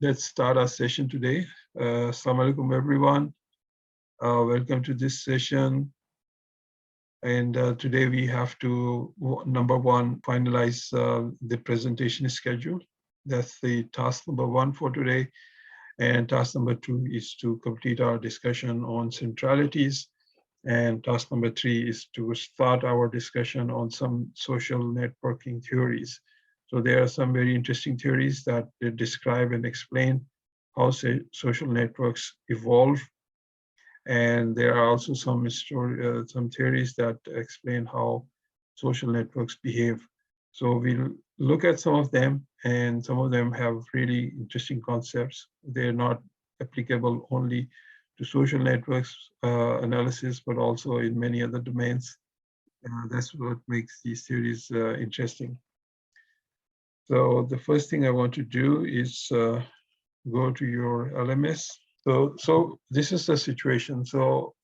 let's start our session today. Assalamu alaikum, everyone. Welcome to this session. And today we have to, number one, finalize the presentation schedule. That's the task number one for today. And task number two is to complete our discussion on centralities. And task number three is to start our discussion on some social networking theories. So there are some very interesting theories that describe and explain how social networks evolve. And there are also some theories that explain how social networks behave. So we'll look at some of them, and some of them have really interesting concepts. They're not applicable only to social networks analysis, but also in many other domains. That's what makes these theories interesting. So the first thing I want to do is go to your LMS. So this is the situation. So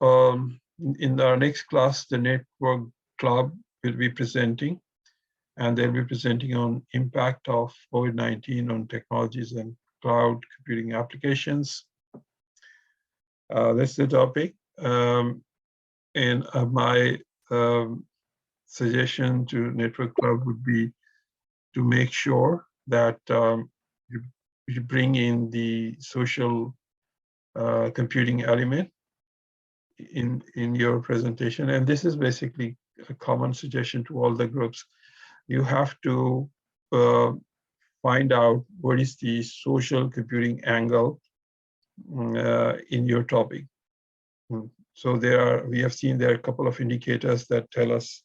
in our next class, the network club will be presenting, and they'll be presenting on impact of COVID-19 on technologies and cloud computing applications. That's the topic. And my suggestion to Network Club would be to make sure that you bring in the social computing element in your presentation. And this is basically a common suggestion to all the groups. You have to find out what is the social computing angle in your topic. So we have seen there are a couple of indicators that tell us,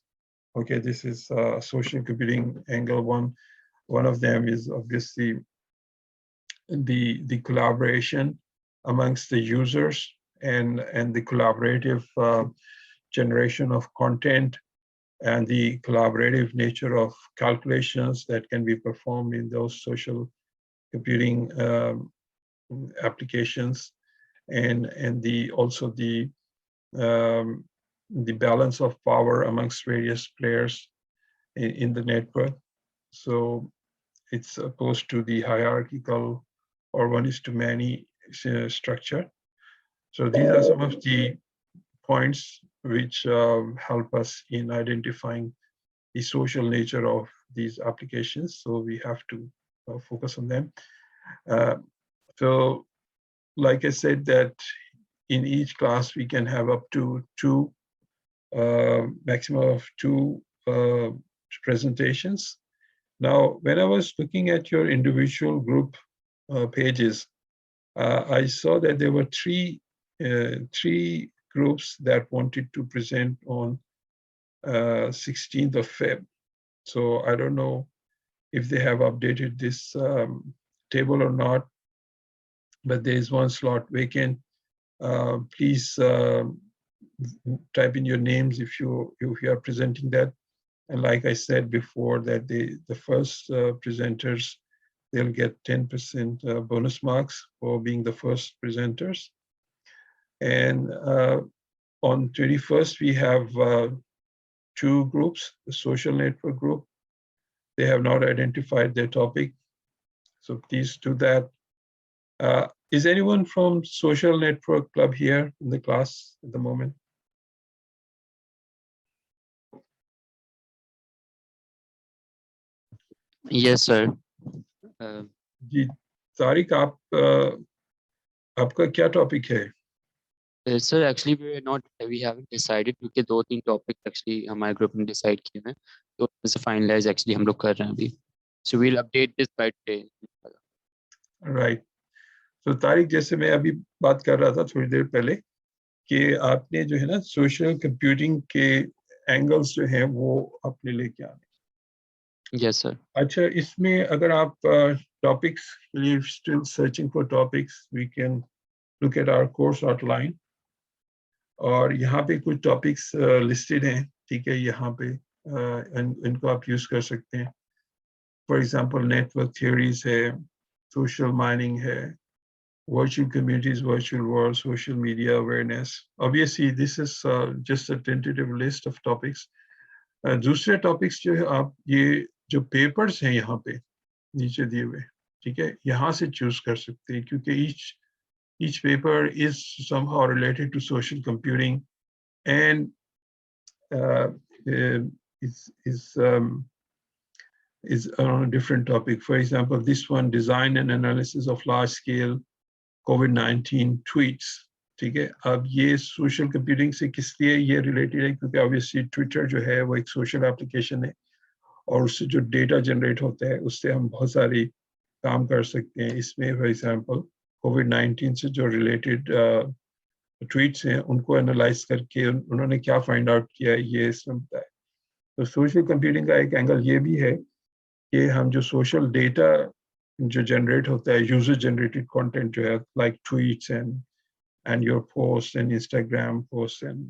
okay, this is social computing angle one. One of them is obviously the collaboration amongst the users and the collaborative generation of content and the collaborative nature of calculations that can be performed in those social computing applications, and also the balance of power amongst various players in the network. So it's opposed to the hierarchical or one-to-many structure. So these are some of the points which help us in identifying the social nature of these applications. So we have to focus on them. So like I said, that in each class we can have up to two, maximum of two presentations. Now, when I was looking at your individual group pages, I saw that there were three groups that wanted to present on 16th of Feb. So I don't know if they have updated this table or not, but there is one slot vacant. Please type in your names if you are presenting that. And like I said before, that the first presenters, they'll get 10% bonus marks for being the first presenters. And on 21st, we have two groups, the social network group. They have not identified their topic, so please do that. Is anyone from Social Network Club here in the class at the moment? Yes, sir. जी, तारिक, आपका क्या topic है? Sir, actually we haven't decided क्योंकि 2-3 topic actually हमारे group ने decide किए हैं, तो इसे फाइनलाइज एक्चुअली हम लोग कर रहे हैं अभी. So we'll update this by today. Right. तो तारिक, जैसे मैं अभी बात कर रहा था थोड़ी देर पहले कि आपने जो है ना सोशल कंप्यूटिंग के एंगल्स जो हैं वो अपने लेके आने. Yes, sir. अच्छा, इसमें अगर आप टॉपिक्स के लिए still searching for topics, we can look at our course outline. और यहाँ पे कुछ टॉपिक्स लिस्टेड हैं, ठीक है, यहाँ पे इनको आप यूज कर सकते हैं. फॉर एग्जांपल नेटवर्क थ्योरीज है, सोशल माइनिंग है, virtual communities, virtual world, social media awareness. Obviously, this is just a tentative list of topics. दूसरे topics जो है, आप ये जो papers हैं यहाँ पे नीचे दिए हुए, ٹھیک ہے, یہاں سے چوز کر سکتے ہیں کیونکہ each paper is somehow related to social computing and is on a different topic. For example, this one, design and analysis of large-scale COVID-19 tweets. ٹھیک ہے, اب یہ سوشل کمپیوٹنگ سے کس لیے یہ ریلیٹڈ ہے, کیونکہ obviously ٹویٹر جو ہے وہ ایک سوشل اپلیکیشن ہے اور اس سے جو ڈیٹا جنریٹ ہوتا ہے اس سے ہم بہت ساری کام کر سکتے ہیں. اس میں فار ایگزامپل COVID-19 سے جو ریلیٹڈ ٹویٹس ہیں ان کو انالائز کر کے انہوں نے کیا فائنڈ آؤٹ کیا یہ اس میں بتایا. تو سوشل کمپیوٹنگ کا ایک اینگل یہ بھی ہے کہ ہم جو سوشل ڈیٹا جو جنریٹ ہوتا ہے, یوزر جنریٹڈ کانٹینٹ جو ہے like tweets and your post and Instagram post and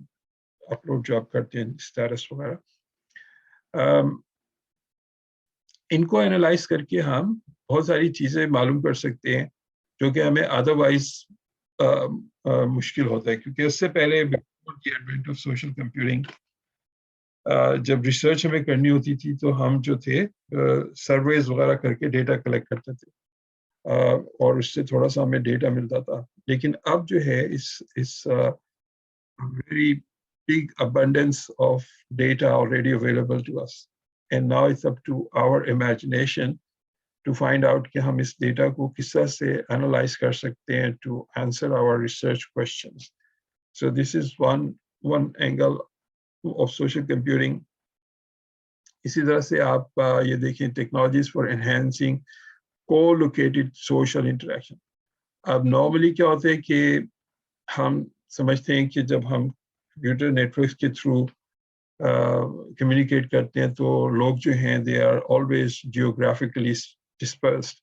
upload جو آپ کرتے ہیں اسٹیٹس وغیرہ, ان کو انالائز کر کے ہم بہت ساری چیزیں معلوم کر سکتے ہیں جو کہ ہمیں ادروائز مشکل ہوتا ہے. کیونکہ اس سے پہلے کی ایڈوینٹ آف سوشل کمپیوٹنگ جب ریسرچ ہمیں کرنی ہوتی تھی تو ہم جو تھے سرویز وغیرہ کر کے ڈیٹا کلیکٹ کرتے تھے اور اس سے تھوڑا سا ہمیں ڈیٹا ملتا تھا. لیکن اب جو ہے اس very big abundance of data already available to us, and now it's up to our imagination to find out کہ ہم اس ڈیٹا کو کس طرح سے analyze کر سکتے ہیں to answer our research questions. So this is one angle of social computing. اسی طرح سے آپ یہ دیکھیں technologies for enhancing co-located social interaction. اب نارملی کیا ہوتا ہے کہ ہم سمجھتے ہیں کہ جب ہم کمپیوٹر نیٹورکس کے تھرو کمیونیکیٹ کرتے ہیں تو لوگ جو ہیں they are always geographically dispersed,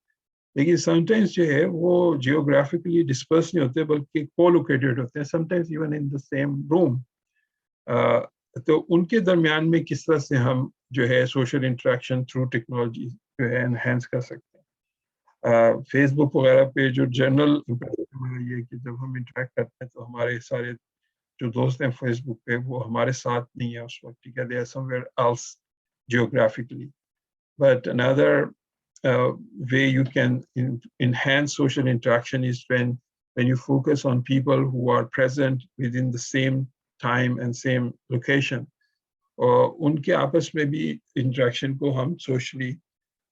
لیکن سم ٹائمز جو ہے وہ جیوگرافیکلی ڈسپرس نہیں ہوتے بلکہ کو لوکیٹڈ ہوتے ہیں, some times even in the same room. تو ان کے درمیان میں کس طرح سے ہم جو ہے سوشل انٹریکشن تھرو ٹیکنالوجی جو ہے انہینس کر سکتے ہیں. فیس بک وغیرہ پہ جو جنرل یہ کہ جب ہم انٹریکٹ کرتے ہیں تو ہمارے سارے جو دوست ہیں فیس بک پہ وہ ہمارے ساتھ نہیں ہے اس وقت, ٹھیک ہے, they are somewhere else geographically. But another way you can enhance social interaction is when you focus on people who are present within the same time and same location. ان کے آپس میں بھی انٹریکشن کو ہم سوشل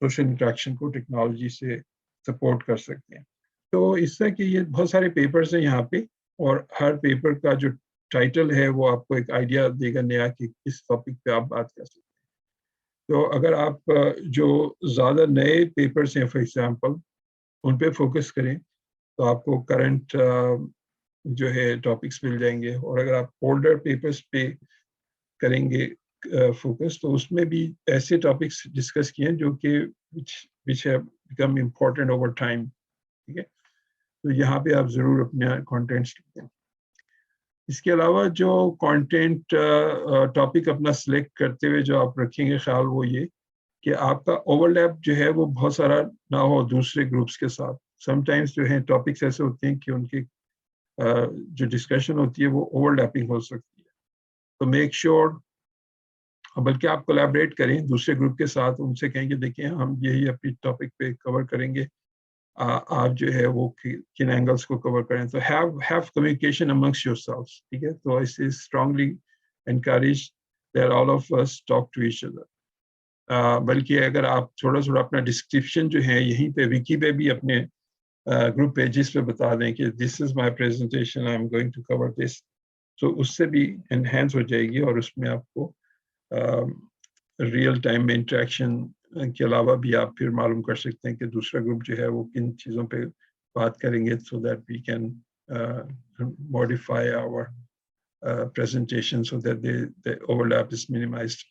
انٹریکشن کو technology سے support کر سکتے ہیں. تو اس طرح کہ یہ بہت سارے پیپرز ہیں یہاں پہ, اور ہر پیپر کا جو ٹائٹل ہے وہ آپ کو ایک آئیڈیا دے گا نیا کہ کس ٹاپک پہ آپ بات کر سکتے ہیں. تو اگر آپ جو زیادہ نئے پیپرز ہیں فار ایگزامپل ان پہ فوکس کریں تو آپ کو کرنٹ جو ہے ٹاپکس مل جائیں گے, اور اگر آپ اولڈر پیپرز پہ کریں گے فوکس تو اس میں بھی ایسے ٹاپکس ڈسکس کیے ہیں جو کہ which have become important over time. ٹھیک ہے, تو یہاں پہ آپ ضرور اپنا کانٹینٹس لکھیں. اس کے علاوہ جو کانٹینٹ ٹاپک اپنا سلیکٹ کرتے ہوئے جو آپ رکھیں گے خیال وہ یہ کہ آپ کا اوور لیپ جو ہے وہ بہت سارا نہ ہو دوسرے گروپس کے ساتھ. سم ٹائمس جو ہے ٹاپکس ایسے ہوتے ہیں کہ ان کی جو ڈسکشن ہوتی ہے وہ اوور لیپنگ ہو سکتی ہے. تو میک شیور, بلکہ آپ کولیبریٹ کریں دوسرے گروپ کے ساتھ, ان سے کہیں کہ دیکھیں ہم یہی اپنی ٹاپک پہ کور کریں گے, آپ جو ہے وہ کن اینگلس کو کور کریں. تو have communication amongst yourselves. ٹھیک ہے, تو اس is strongly encourage that all of us talk to each other. بلکہ اگر آپ تھوڑا اپنا ڈسکرپشن جو ہے یہیں پہ وکی پہ بھی اپنے گروپ پیجز پہ بتا دیں کہ this is my presentation, I am going to cover this, تو اس سے بھی انہینس ہو جائے گی, اور اس میں آپ کو ریئل ٹائم میں انٹریکشن کے علاوہ بھی آپ پھر معلوم کر سکتے ہیں کہ دوسرا گروپ جو ہے وہ کن چیزوں پہ بات کریں گے, so that we can modify our presentation so that the overlap is minimized.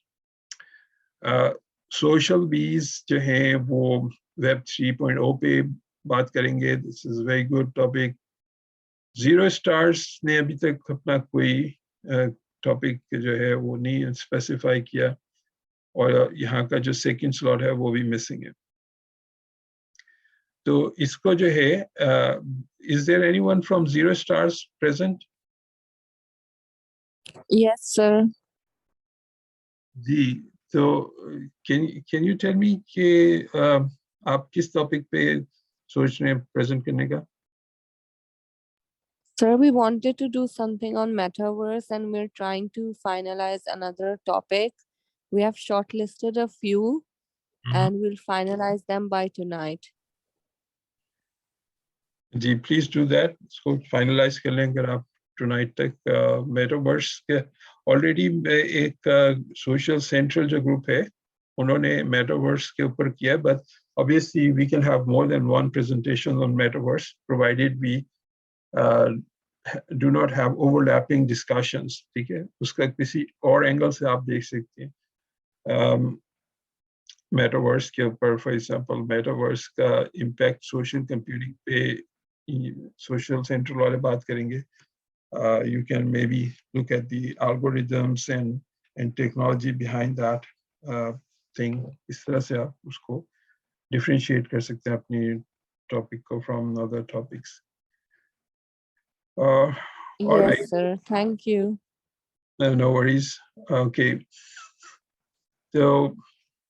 Social bees جو ہیں وہ Web 3.0 پہ بات کریں گے. This is a very good topic. Zero Stars نے ابھی تک اپنا کوئی ٹاپک جو ہے وہ نہیں اسپیسیفائی کیا, اور یہاں کا جو سیکنڈ سلاٹ ہے وہ بھی مسنگ ہے. تو اس کو جو ہے is there anyone from Zero Stars present? Yes, sir. جی, تو can you tell me کہ آپ کس ٹاپک پہ सोच रहे हैं प्रेजेंट करने का? Sir, we wanted to do something on metaverse and we're trying to finalize another topic. We have shortlisted a few and we'll finalize them by tonight. जी प्लीज डू दैट, इसको finalise कर लें अगर आप tonight तक। Metaverse के already एक social central जो ग्रुप है उन्होंने मेटावर्स के ऊपर किया, but obviously we can have more than one presentation on metaverse provided we do not have overlapping discussions. ठीक है, उसका किसी और एंगल से आप देख सकते हैं मेटावर्स के ऊपर। फॉर एग्जांपल मेटावर्स का इम्पैक्ट सोशल कंप्यूटिंग पे, सोशल सेंट्रल वाले बात करेंगे। You can maybe look at the algorithms and technology behind that thing. इस तरह से आप उसको differentiate कर सकते हैं अपनी topic को from other topics. All right. Yes, sir. Thank you. No worries. Okay. So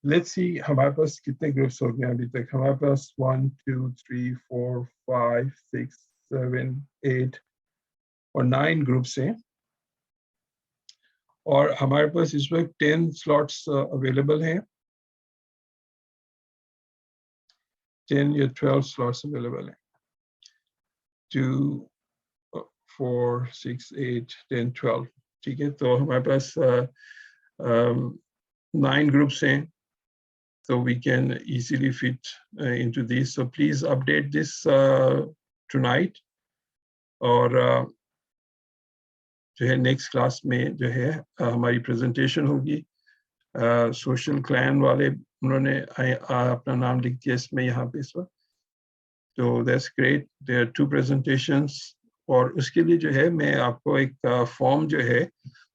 let's see हमारे पास कितने groups हो गए अभी तक। हमारे पास 1 2 3 4 5 6 7 8 और 9 ग्रुप्स हैं, और हमारे पास इस वक्त 10 स्लॉट्स अवेलेबल हैं, 10 या 12 स्लॉट्स अवेलेबल हैं। 2 4 6 8 10 12, ठीक है। तो हमारे पास 9 ग्रुप्स हैं, so we can easily fit into these. So please update this tonight, और जो है नेक्स्ट क्लास में जो है हमारी प्रेजेंटेशन होगी। सोशल क्लैन वाले उन्होंने अपना नाम लिख दिया इसमें यहाँ पे इस वक्त, तो that's great. There are 2 presentations, और उसके लिए जो है मैं आपको एक फॉर्म जो है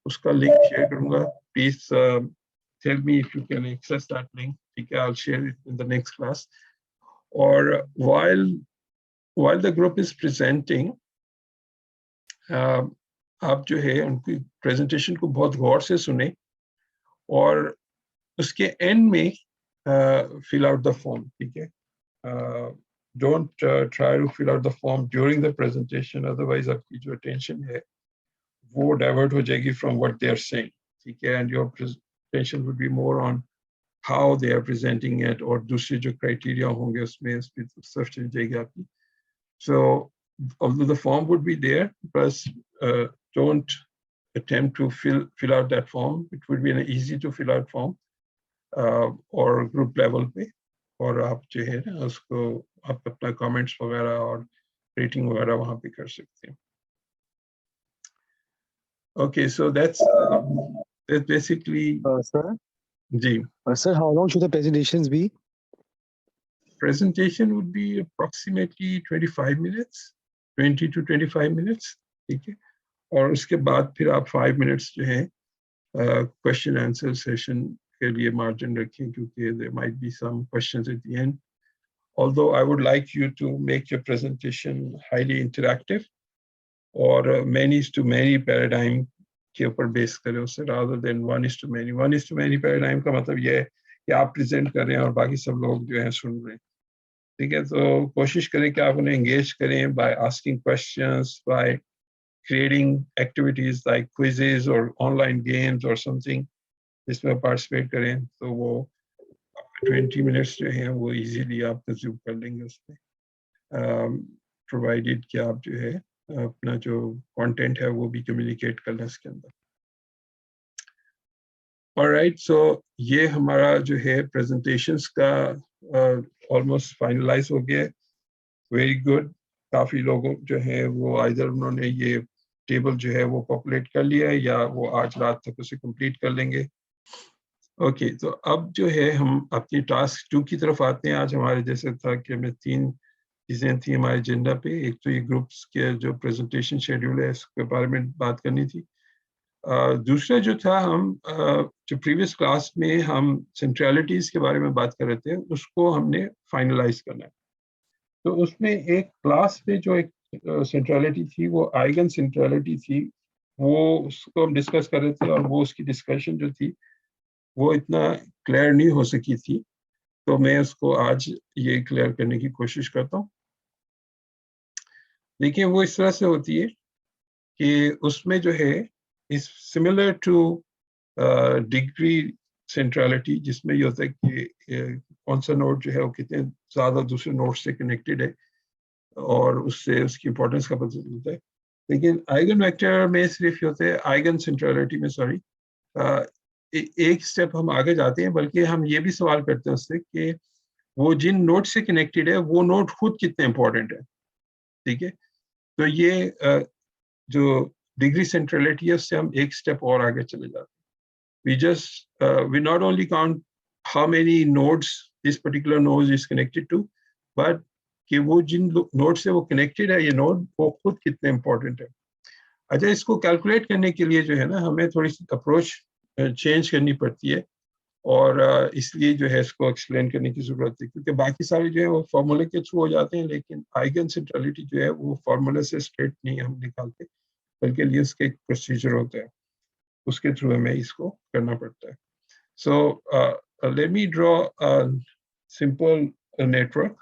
उसका लिंक शेयर करूँगा। Please tell me if you can access that link, ठीक है। I will share it in the next class. और while the group is presenting, आप जो है उनकी प्रेजेंटेशन को बहुत गौर से सुने, और उसके एंड में फिल आउट द फॉर्म, ठीक है। Don't try to fill out the form during the presentation, otherwise आपकी जो अटेंशन है वो डाइवर्ट हो जाएगी from what they are saying, ठीक है। And your presentation would be more on how they are presenting it, और दूसरे जो क्राइटेरिया होंगे उसमें सिर्फ चल जाएगी आपकी। So although the form would be there, but don't attempt to fill out that form. It would be an easy to fill out form, or group level पे, और आप जो है ना उसको आप अपना comments वगैरह और rating वगैरह वहाँ पे कर सकते हैं। Okay, so that's basically. Sir, ji, sir, how long should the presentations be? presentation would be approximately 25 minutes, 20 to 25 minutes, ठीक है। और उसके बाद फिर आप 5 minutes जो है question answer session के लिए margin रखें, क्योंकि there might be some questions at the end. Although I would like you to make your presentation highly interactive, और many is to many paradigm के ऊपर base करें उससे, rather than one is to many. One is to many paradigm का मतलब ये है कि आप present कर रहे हैं और बाकी सब लोग जो है सुन रहे हैं, ठीक है। तो कोशिश करें कि आप उन्हें engage करें by asking questions, by creating activities like quizzes or online games or something, जिसमें participate करें, तो वो 20 minutes जो हैं वो easily आप consume कर लेंगे उसमें, provided कि आप जो है अपना जो content है वो भी communicate कर लें इसके अंदर। Alright, so ये हमारा जो है presentations का almost finalize हो गया। Very good. काफी लोगों जो है वो either उन्होंने ये टेबल जो है वो पॉपुलेट कर लिया है या वो आज रात तक उसे कंप्लीट कर लेंगे। ओके, तो अब जो है हम अपनी टास्क 2 की तरफ आते हैं। आज हमारे जैसे था कि हमें 3 चीज़ें थी हमारे एजेंडा पे। एक तो ये ग्रुप्स के जो प्रेजेंटेशन शेड्यूल है इसके बारे में बात करनी थी। दूसरा जो था, हम जो प्रीवियस क्लास में हम सेंट्रलिटीज़ के बारे में बात कर रहे थे, उसको हमने फाइनलाइज करना है। तो उसमें एक क्लास पे जो एक सेंट्रलिटी थी वो आइगन सेंट्रलिटी थी, वो उसको हम डिस्कस कर रहे थे, और वो उसकी डिस्कशन जो थी वो इतना क्लियर नहीं हो सकी थी, तो मैं उसको आज ये क्लियर करने की कोशिश करता हूँ। देखिए वो इस तरह से होती है कि उसमें जो है is similar to degree centrality, जिसमें ये होता है कि कौन सा नोड जो है वो कितने ज़्यादा दूसरे नोड से कनेक्टेड है और उससे उसकी इंपॉर्टेंस का पता चलता है। लेकिन आइगन वेक्टर में सिर्फ ये होते हैं, आइगन सेंट्रलिटी में सॉरी, एक स्टेप हम आगे जाते हैं, बल्कि हम ये भी सवाल करते हैं उससे कि वो जिन नोड से कनेक्टेड है वो नोड खुद कितने इंपॉर्टेंट है। ठीक है, तो ये जो डिग्री सेंट्रलिटी है उससे हम एक स्टेप और आगे चले जाते हैं। We not only count how many nodes this particular node is connected to, but कि वो जिन नोड से वो कनेक्टेड है ये नोड वो खुद कितने इंपॉर्टेंट है। अच्छा, इसको कैलकुलेट करने के लिए जो है ना हमें थोड़ी सी अप्रोच चेंज करनी पड़ती है, और इसलिए जो है इसको एक्सप्लेन करने की जरूरत है, क्योंकि बाकी सारे जो है वो फॉर्मूले के थ्रू हो जाते हैं, लेकिन आइगन सेंट्रलिटी जो है वो फॉर्मूले से स्ट्रेट नहीं हम निकालते, बल्कि लिए उसके एक प्रोसीजर होता है, उसके थ्रू हमें इसको करना पड़ता है। So let me draw a simple network.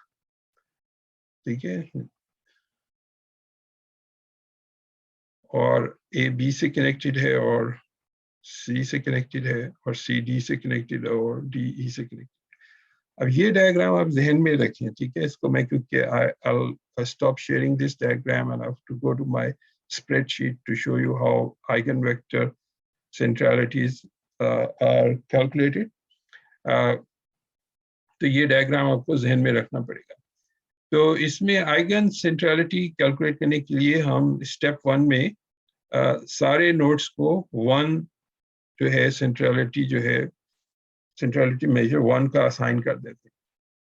ठीक है, और A B से कनेक्टेड है और C से कनेक्टेड है और C D से कनेक्टेड है और D E से कनेक्टेड। अब ये डायग्राम आप जहन में रखें, ठीक है, इसको मैं क्योंकि I'll stop sharing this diagram and I have to go to my spreadsheet to show you how eigenvector centralities are calculated. तो ये डायग्राम आपको जहन में रखना पड़ेगा। तो इसमें आइगन सेंट्रलिटी कैलकुलेट करने के लिए हम स्टेप 1 में सारे नोड्स को 1 जो है सेंट्रलिटी मेजर 1 का असाइन कर देते हैं।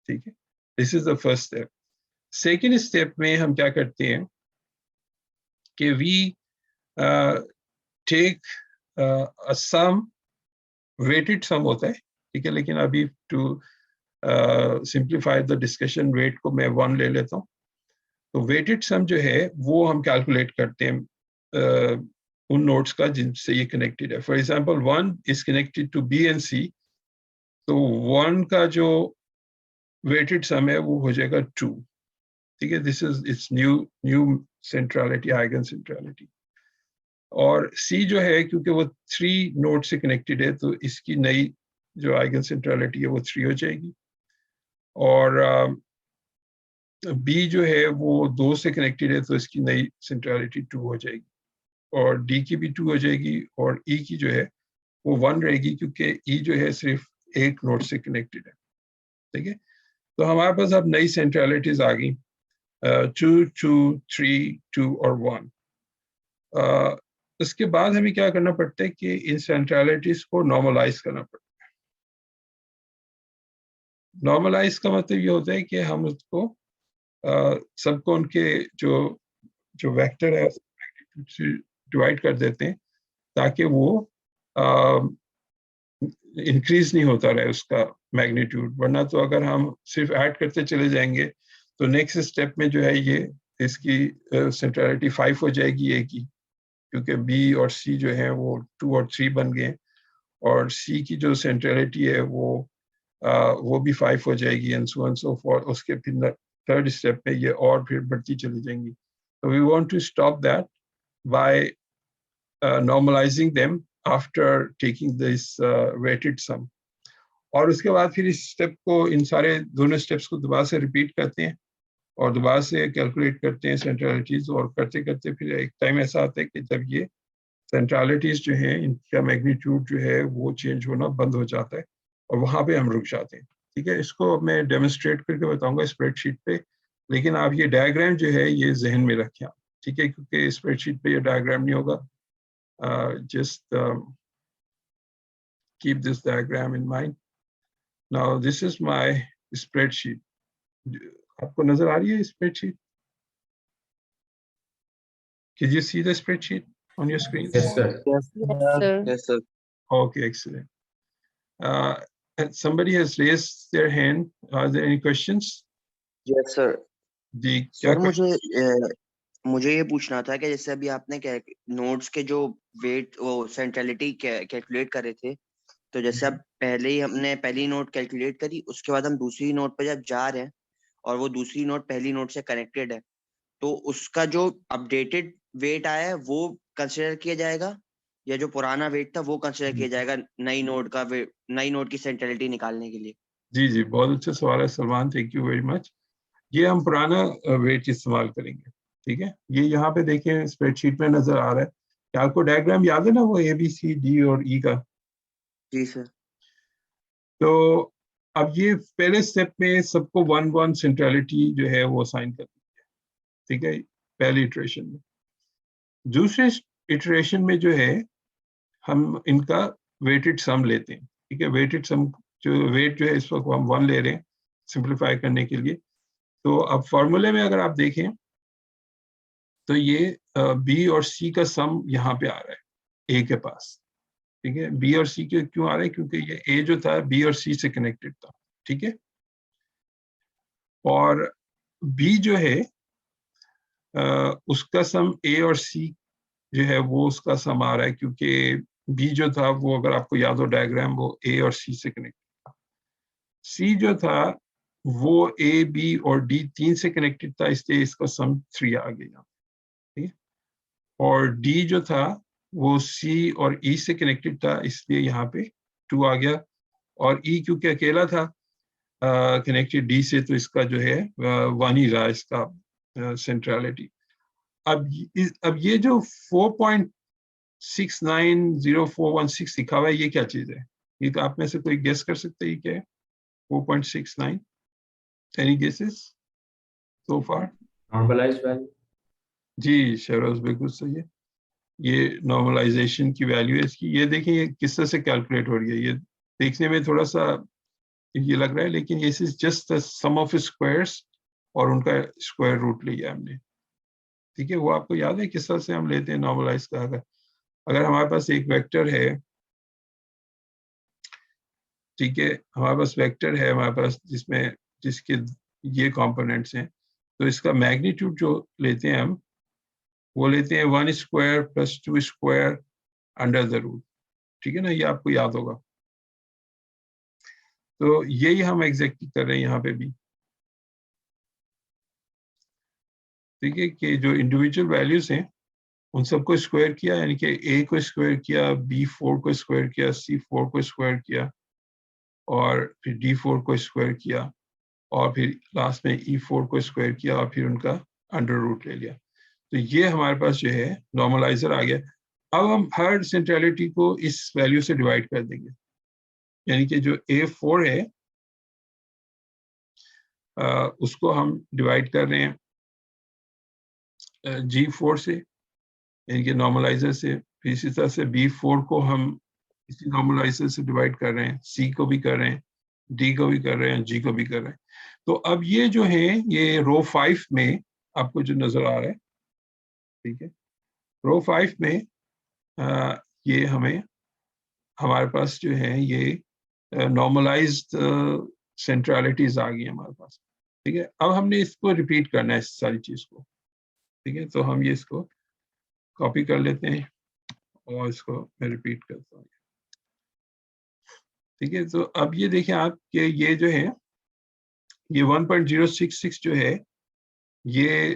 ठीक है, this is the first step. Second step में हम क्या करते हैं कि we take a sum, weighted sum होता है, ठीक है, लेकिन अभी to simplify the discussion weight को मैं 1 ले लेता हूँ। तो वेटेड सम जो है वो हम कैलकुलेट करते हैं उन नोड्स का जिनसे ये कनेक्टेड है। For example 1 is connected to B and C, तो 1 का जो वेटेड सम है वो हो जाएगा 2। ठीक है, this is it's new centrality, eigen centrality. और सी जो है क्योंकि वो 3 नोड से कनेक्टेड है तो इसकी नई जो आइगन सेंट्रलिटी है वो 3 हो जाएगी। और बी जो है वो 2 से कनेक्टेड है तो इसकी नई सेंट्रलिटी 2 हो जाएगी, और डी की भी 2 हो जाएगी, और ई की जो है वो 1 रहेगी क्योंकि ई जो है सिर्फ एक नोड से कनेक्टेड है। ठीक है, तो हमारे पास अब नई सेंट्रलिटीज आ गई 2, 2, 3, 2 और 1। इसके बाद हमें क्या करना पड़ता है कि इन सेंट्रलिटीज को नॉर्मलाइज करना पड़ता है। नॉर्मलाइज का मतलब ये होता है कि हम उसको सबको उनके जो वेक्टर है से डिवाइड कर देते हैं ताकि वो इंक्रीज नहीं होता रहे उसका मैग्नीट्यूड, वरना तो अगर हम सिर्फ ऐड करते चले जाएंगे तो नेक्स्ट स्टेप में जो है ये इसकी सेंट्रलिटी 5 हो जाएगी ए की, क्योंकि बी और सी जो है वो 2 और 3 बन गए, और सी की जो सेंट्रलिटी है वो भी 5 हो जाएगी, and so on so for. उसके फिर थर्ड स्टेप में ये और फिर बढ़ती चली जाएंगी। तो we want to stop that by normalizing them after taking this weighted sum। और उसके बाद फिर इस स्टेप को, इन सारे दोनों स्टेप्स को दोबारा से रिपीट करते हैं और दोबारा से कैलकुलेट करते हैं सेंट्रलिटीज, और करते करते फिर एक टाइम ऐसा आता है कि जब ये सेंट्रलिटीज जो है इनका मैग्नीट्यूड जो है वो चेंज होना बंद हो जाता है और वहां पे हम रुक जाते हैं। ठीक है, इसको मैं डेमोन्स्ट्रेट करके बताऊंगा स्प्रेडशीट पे, लेकिन आप ये डायग्राम जो है ये जहन में रखें आप, ठीक है, क्योंकि स्प्रेडशीट पे ये डायग्राम नहीं होगा। Just keep this diagram in mind. Now this is my spreadsheet. आपको नजर आ रही है spreadsheet? Can you see the spreadsheet on your screen? Yes, sir. Yes, sir. Yes, sir. Okay, excellent. And somebody has raised their hand. Are there any questions? Yes, sir. Ji, sir मुझे ये पूछना था कि जैसे अभी आपने notes के जो वेट वो सेंट्रलिटी कैलकुलेट कर रहे थे, तो जैसे अब पहले ही हमने पहली नोट कैलकुलेट करी, उसके बाद हम दूसरी नोट पर जब जा रहे हैं और वो दूसरी नोट पहली नोट से कनेक्टेड है, تو اس کا جو اپڈیٹڈ ویٹ آیا ہے وہ کنسیڈر کیا جائے گا یا جو پرانا ویٹ تھا وہ کنسیڈر کیا جائے گا نئی نوڈ کی سینٹرلٹی نکالنے کے لیے؟ جی بہت اچھا سوال ہے Salman, thank you very much. یہ ہم پرانا ویٹ استعمال کریں گے, ٹھیک ہے. یہ یہاں پہ دیکھیں اسپریڈ شیٹ میں نظر آ رہا ہے کہ آپ کو ڈائگرام یاد ہے نا وہ ABCD اور E کا. جی سر. تو اب یہ پہلے اسٹیپ میں سب کو 1 سینٹرلٹی جو ہے وہ اسائن کر دی ہے, ٹھیک ہے, پہلی اٹریشن میں. دوسرے اٹریشن میں جو ہے ہم ان کا ویٹڈ سم لیتے ہیں, ٹھیک ہے. ویٹڈ سم جو ویٹ جو ہے اس وقت ہم 1 لے رہے ہیں سمپلیفائی کرنے کے لیے. تو اب فارمولے میں اگر آپ دیکھیں تو یہ B اور C کا سم یہاں پہ آ رہا ہے A کے پاس, ٹھیک ہے. B اور C کے کیوں آ رہا ہے, کیونکہ یہ A جو تھا B اور C سے کنیکٹڈ تھا, ٹھیک ہے. اور B جو ہے اس کا سم A اور C جو ہے وہ اس کا سم آ رہا ہے, کیونکہ B جو تھا وہ اگر آپ کو یاد ہو ڈائگرام وہ A اور C سے کنیکٹڈ تھا. C جو تھا وہ A, B اور D 3 سے کنیکٹڈ تھا, اس لیے اس کا سم 3 آ گیا. ٹھیک ہے. اور D جو تھا وہ C اور E سے کنیکٹڈ تھا, اس لیے یہاں پہ 2 آ گیا. اور E کیونکہ اکیلا تھا کنیکٹڈ D سے, تو اس کا جو ہے 1 ہی رہا اس کا سینٹرالٹی. اب یہ جو 4.690416 لکھا ہوا ہے یہ کیا چیز ہے؟ یہ تو آپ میں سے کوئی گیس کر سکتے ہیں کیا ہے 4.69؟ Any guesses so far? Normalized value. جی شہروز بالکل صحیح ہے, یہ نارملائزیشن کی ویلیو ہے اس کی. یہ دیکھیں یہ کس طرح سے کیلکولیٹ ہو رہی ہے, یہ دیکھنے میں تھوڑا سا یہ لگ رہا ہے لیکن یہ جسٹ سم آف اسکوائرس اور ان کا اسکوائر روٹ لیا ہم نے, ٹھیک ہے. وہ آپ کو یاد ہے کس طرح سے ہم لیتے ہیں نارملائز کا؟ اگر ہمارے پاس ایک ویکٹر ہے, ٹھیک ہے, ہمارے پاس ویکٹر ہے ہمارے پاس جس کے یہ کمپوننٹس ہیں, تو اس کا میگنیٹیوڈ جو لیتے ہیں ہم وہ لیتے ہیں 1 square plus 2 square under the root, ٹھیک ہے نا. یہ آپ کو یاد ہوگا. تو یہی ہم ایگزیکٹلی کر رہے ہیں یہاں پہ بھی, ٹھیک ہے, کہ جو انڈیویجول ویلیوز ہیں ان سب کو اسکوائر کیا, یعنی کہ A کو اسکوائر کیا, B4 کو اسکوائر کیا, C4 کو اسکوائر کیا, اور پھر D4 کو اسکوائر کیا, اور پھر لاسٹ میں E4 کو اسکوائر کیا, اور پھر ان کا انڈر روٹ لے لیا. تو یہ ہمارے پاس جو ہے نارملائزر آ گیا. اب ہم ہر سینٹرلٹی کو اس ویلیو سے ڈیوائڈ کر دیں گے, یعنی کہ جو A4 ہے اس کو ہم ڈیوائڈ کر رہے ہیں G4 سے, یعنی کہ نارملائزر سے. پھر اسی طرح سے B4 کو ہم اسی نارملائزر سے ڈیوائڈ کر رہے ہیں, C کو بھی کر رہے ہیں, D کو بھی کر رہے ہیں, G کو بھی کر رہے ہیں. تو اب یہ جو ہے یہ رو 5 میں آپ کو جو نظر آ رہا ہے, ٹھیک ہے, رو 5 میں یہ ہمارے پاس جو ہے یہ نارملائزڈ سینٹرالٹیز آ گئی ہمارے پاس, ٹھیک ہے. اب ہم نے اس کو ریپیٹ کرنا ہے اس ساری چیز کو, ٹھیک ہے. تو ہم یہ اس کو کاپی کر لیتے ہیں اور اس کو میں ریپیٹ کرتا ہوں, ٹھیک ہے. تو اب یہ دیکھیں آپ کہ یہ جو ہے یہ 1.066 جو ہے یہ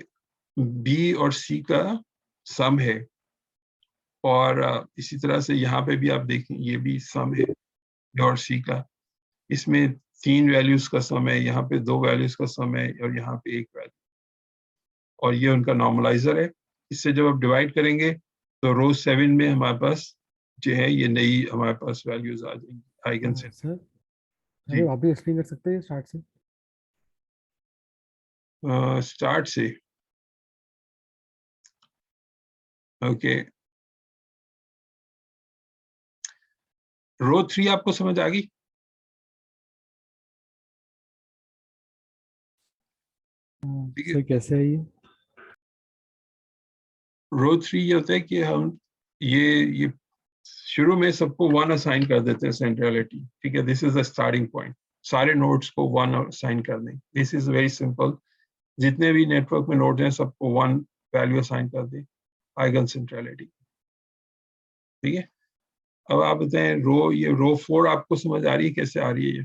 B اور C کا سم ہے, اور اسی طرح سے یہاں پہ بھی آپ دیکھیں یہ بھی سم ہے B اور C کا. اس میں 3 ویلیوز کا سم ہے, یہاں پہ 2 ویلیوز کا سم ہے, اور یہاں پہ 1 ویلیو, اور یہ ان کا نارملائزر ہے. اس سے جب آپ ڈیوائڈ کریں گے تو رو 7 میں ہمارے پاس جو ہے یہ نئی ہمارے پاس ویلیوز آ جائیں گی آئیگن سے. سر جی. آپ بھی ایکسپلین کر سکتے ہیں اسٹارٹ سے؟ اسٹارٹ سے اوکے. رو 3 آپ کو سمجھ آ گئی؟ سر کیسے ہے یہ؟ رو 3 یہ ہوتا ہے کہ ہم یہ شروع میں سب کو 1 اسائن کر دیتے ہیں سینٹرلٹی, ٹھیک ہے. دس از دا اسٹارٹنگ پوائنٹ, سارے نوڈس کو 1 اسائن کر دیں. دس از ویری سمپل, جتنے بھی نیٹ ورک میں نوڈ ہیں سب کو 1 ویلیو اسائن کر دیں آئیگن سینٹرلٹی, ٹھیک ہے. اب آپ بتائیں یہ رو 4 آپ کو سمجھ آ رہی ہے کیسے آ رہی ہے؟ یہ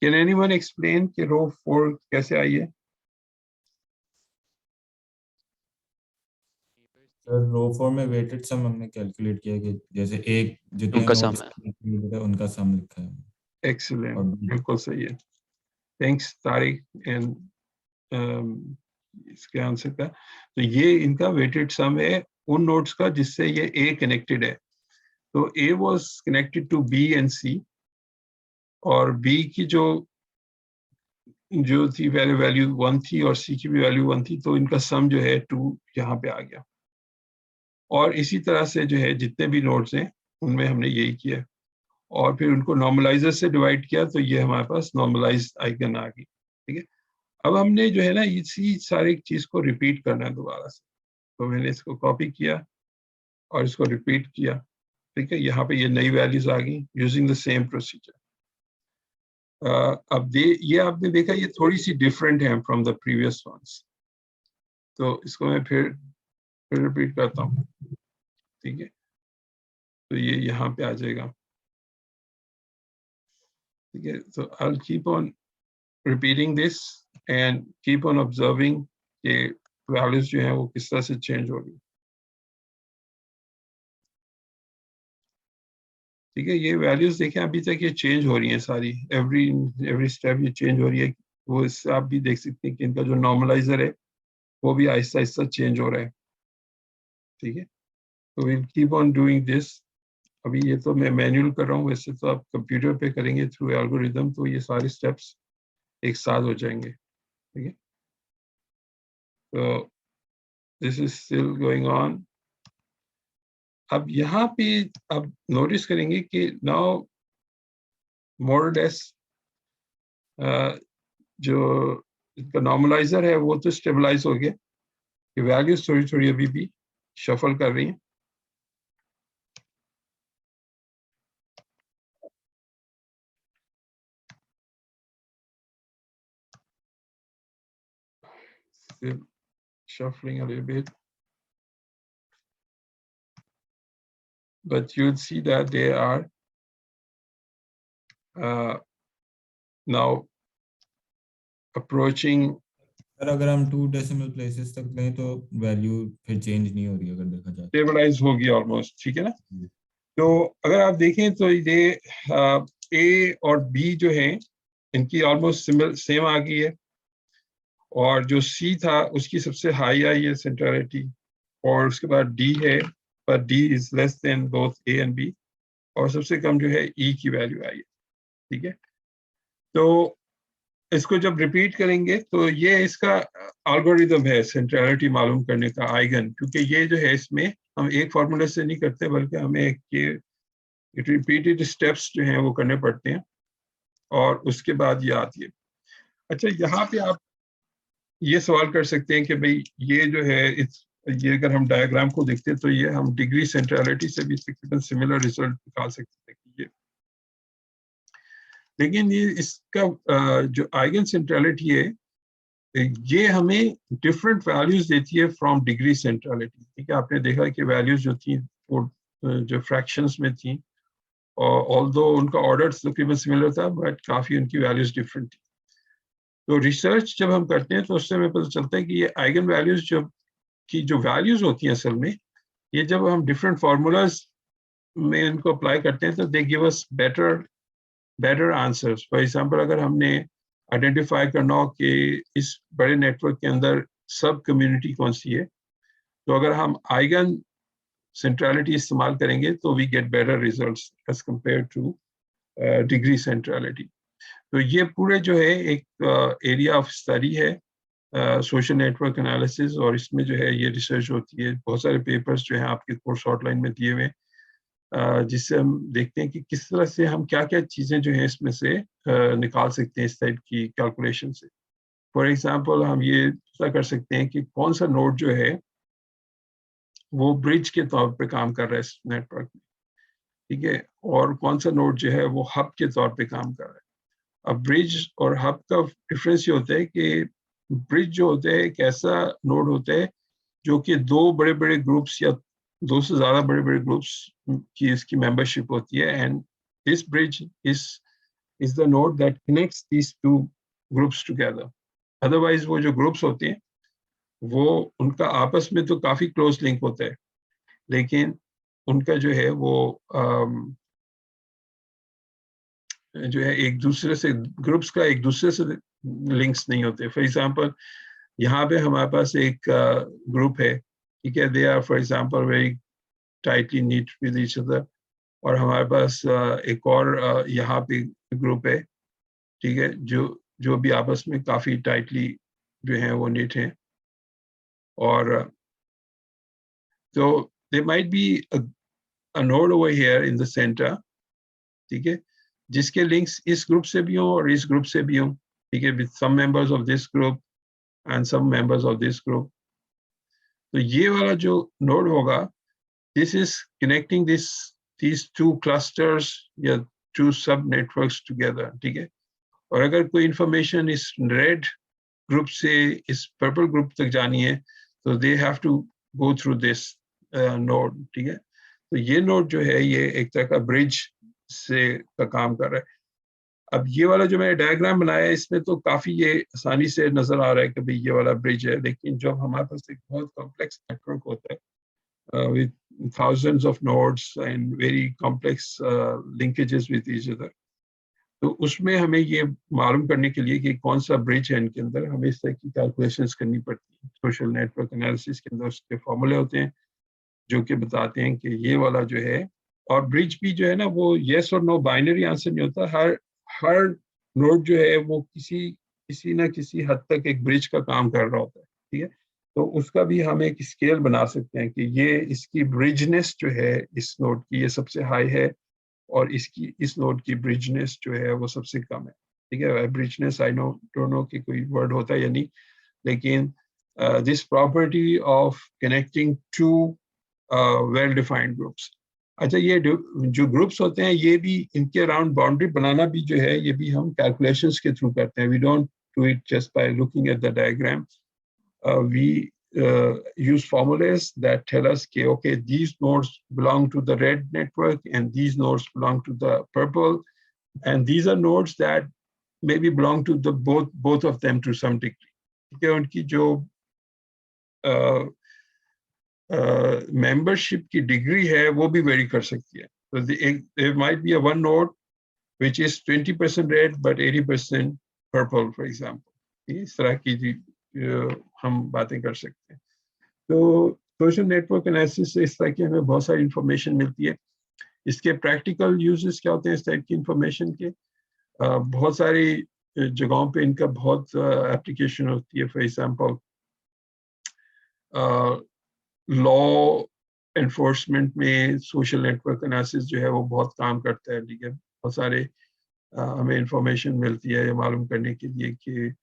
Can anyone explain कि रो 4 कैसे आई है? सर रो 4 में वेटेड सम हमने कैलकुलेट किया कि जैसे एक जितने उनका नोट्स sum है। उनका सम लिखा है। Excellent. और बिल्कुल सही है. Thanks तारिक and इसके आंसर का. तो ये इनका वेटेड सम है उन नोट्स का जिससे ये A कनेक्टेड है. तो A was connected to B and C और B की जो थी वैल्यू 1 थी और C की भी वैल्यू 1 थी, तो इनका सम जो है 2 यहाँ पे आ गया. और इसी तरह से जो है जितने भी नोड्स हैं उनमें हमने यही किया और फिर उनको नॉर्मलाइजर से डिवाइड किया, तो ये हमारे पास नॉर्मलाइज्ड आइगन आ गई. ठीक है, अब हमने जो है ना इसी सारी चीज को रिपीट करना है दोबारा से. तो मैंने इसको कॉपी किया और इसको रिपीट किया. ठीक है, यहाँ पे ये नई वैल्यूज आ गई यूजिंग द सेम प्रोसीजर. अब ये आपने देखा ये थोड़ी सी डिफरेंट है फ्रॉम द प्रीवियस वंस. तो इसको मैं फिर रिपीट करता हूँ. ठीक है, तो ये यहाँ पे आ जाएगा. ठीक है, so I'll keep on repeating this and keep on observing कि values जो हैं वो किस तरह से change हो रही. ठीक है, ये values देखें अभी तक ये change हो रही हैं सारी, every step ये change हो रही है. वो इससे आप भी देख सकते हैं कि इनका जो normalizer है वो भी आहिस्ता आहिस्ता change हो रहा है. ठीक है, तो we'll keep on doing this. अभी ये तो मैं मैनुअल कर रहा हूँ, वैसे तो आप कंप्यूटर पे करेंगे थ्रू एल्गोरिदम तो ये सारे स्टेप्स एक साथ हो जाएंगे. ठीक है, तो this is still going on. अब यहाँ पे अब नोटिस करेंगे कि नाउ मोर लेस जो इसका नॉर्मलाइजर है वो तो स्टेबलाइज हो गया. ये वैल्यूज थोड़ी थोड़ी अभी भी शफल कर रही हैं. Still shuffling a little bit, but you'll see that they are now approaching. Sir अगर हम 2 डेसिमल प्लेसेस तक लें तो वैल्यू फिर चेंज नहीं हो रही अगर देखा जाए. स्टेबलाइज होगी ऑलमोस्ट. ठीक है ना. तो अगर आप देखें तो ये A और B जो है इनकी ऑलमोस्ट सेम आ गई है और जो C था उसकी सबसे हाई आई है सेंट्रलिटी और उसके बाद D है पर D is less than both A and B और सबसे कम जो है E की वैल्यू आई है. ठीक है, तो इसको जब रिपीट करेंगे तो ये इसका एल्गोरिथम है सेंट्रलिटी मालूम करने का आइगन, क्योंकि ये जो है इसमें हम एक फार्मूले से नहीं करते बल्कि हमें ये रिपीटेड स्टेप्स जो हैं वो करने पड़ते हैं और उसके बाद ये आती है. अच्छा, यहाँ पे आप ये सवाल कर सकते हैं कि भाई ये जो है ये अगर हम डायग्राम को देखते हैं तो ये हम डिग्री सेंट्रलिटी से भी तकरीबन सिमिलर रिजल्ट निकाल सकते हैं. ये लेकिन ये इसका जो आइगन सेंट्रलिटी है ये हमें डिफरेंट वैल्यूज देती है फ्रॉम डिग्री सेंट्रलिटी. ठीक है, आपने देखा कि वैल्यूज जो थी वो जो फ्रैक्शंस में थी और ऑल्दो उनका ऑर्डर तकरीबन सिमिलर था बट काफ़ी उनकी वैल्यूज डिफरेंट थी. तो रिसर्च जब हम करते हैं तो उससे हमें पता चलता है कि ये आइगन वैल्यूज जो वैल्यूज होती हैं असल में ये जब हम डिफरेंट फार्मूलाज में इनको अप्लाई करते हैं तो they give us better answers. For example अगर हमने आइडेंटिफाई करना हो कि इस बड़े नेटवर्क के अंदर सब कम्युनिटी कौन सी है तो अगर हम आइगन सेंट्रलिटी इस्तेमाल करेंगे तो we get better results as compared to degree centrality. तो ये पूरे जो है एक एरिया ऑफ स्टडी है सोशल नेटवर्क एनालिसिस और इसमें जो है ये रिसर्च होती है. बहुत सारे पेपर्स जो हैं आपके कोर्स आउटलाइन में दिए हुए जिससे हम देखते हैं कि किस तरह से हम क्या क्या चीज़ें जो हैं इसमें से निकाल सकते हैं इस टाइप की कैलकुलेशन से. फॉर एग्जांपल हम ये पता कर सकते हैं कि कौन सा नोड जो है वो ब्रिज के तौर पे काम कर रहा है इस नेटवर्क में. ठीक है, और कौन सा नोड जो है वो हब के तौर पे काम कर रहा है. अब ब्रिज और हब का डिफरेंस ये होता है कि ब्रिज जो होता है एक ऐसा नोड होता है जो कि दो बड़े बड़े ग्रुप्स या दो से ज़्यादा बड़े बड़े ग्रुप्स की इसकी मेंबरशिप होती है and this bridge is is the node that connects these two groups together. Otherwise वो जो groups होते हैं वो उनका आपस में तो काफी close link होता है, लेकिन उनका जो है वो जो है एक दूसरे से ग्रुप्स का एक दूसरे से लिंक्स नहीं होते. फॉर एग्जांपल यहाँ पे हमारे पास एक ग्रुप है, ठीक है, they are for example very tightly knit with each other, और हमारे पास एक और यहाँ पे ग्रुप है, ठीक है, जो भी आपस में काफी टाइटली जो है वो नीट हैं. और तो there might be a node over here in the center, ठीक है, जिसके लिंक्स इस ग्रुप से भी हों और इस ग्रुप से भी हों, ठीक है, with some members of this group and some members of this group. तो ये वाला जो नोड होगा, this is connecting these two clusters या two sub networks together, ठीक है. और अगर कोई इंफॉर्मेशन इस रेड ग्रुप से इस पर्पल ग्रुप तक जानी है तो they have to go through this node, ठीक है. तो ये नोड जो है ये एक तरह का ब्रिज से का काम कर रहा है. अब ये वाला जो मैंने डायग्राम बनाया है इसमें तो काफी ये आसानी से नजर आ रहा है कि भाई ये वाला ब्रिज है, लेकिन जब हमारे पास एक बहुत कॉम्प्लेक्स नेटवर्क होता है with thousands of nodes and very complex linkages with each other, तो उसमें हमें ये मालूम करने के लिए कि कौन सा ब्रिज है इनके अंदर, हमें इस तरह की कैलकुलेशंस करनी पड़ती है. सोशल नेटवर्क एनालिसिस के अंदर उसके फॉर्मूले होते हैं जो कि बताते हैं कि ये वाला जो है, और ब्रिज भी जो है ना वो यस और नो बाइनरी आंसर नहीं होता. हर नोड जो है वो किसी ना किसी हद तक एक ब्रिज का काम कर रहा होता है, ठीक है. तो उसका भी हम एक स्केल बना सकते हैं कि ये इसकी ब्रिजनेस जो है इस नोड की ये सबसे हाई है और इस नोड की ब्रिजनेस जो है वो सबसे कम है, ठीक है. ब्रिजनेस आई डोंट नो कि कोई वर्ड होता है या नहीं, लेकिन this property of connecting to well defined groups. अच्छा, ये जो ग्रुप्स होते हैं ये भी इनके अराउंड बाउंड्री बनाना भी जो है ये भी हम कैलकुलेशंस के थ्रू करते हैं. We don't do it just by looking at the diagram. We use formulas that tell us okay, these nodes belong to the red network and these nodes belong to the purple, and these are nodes that maybe belong to the both of them to some degree. Okay, उनकी जो membership की degree है वो भी vary कर सकती है. So there might be a one node which is 20% red but 80% purple, for example. इस तरह की हम बातें कर सकते हैं. तो सोशल नेटवर्क एनालिसिस से इस तरह की हमें बहुत सारी इंफॉर्मेशन मिलती है. इसके प्रैक्टिकल यूजेस क्या होते हैं इस टाइप की इंफॉर्मेशन के? बहुत सारी जगहों पे इनका बहुत एप्लीकेशन होती है. फॉर एग्जांपल लॉ एनफोर्समेंट में सोशल नेटवर्क एनालिसिस जो है वो बहुत काम करता है, ठीक है. बहुत सारे हमें इंफॉर्मेशन मिलती है मालूम करने के लिए कि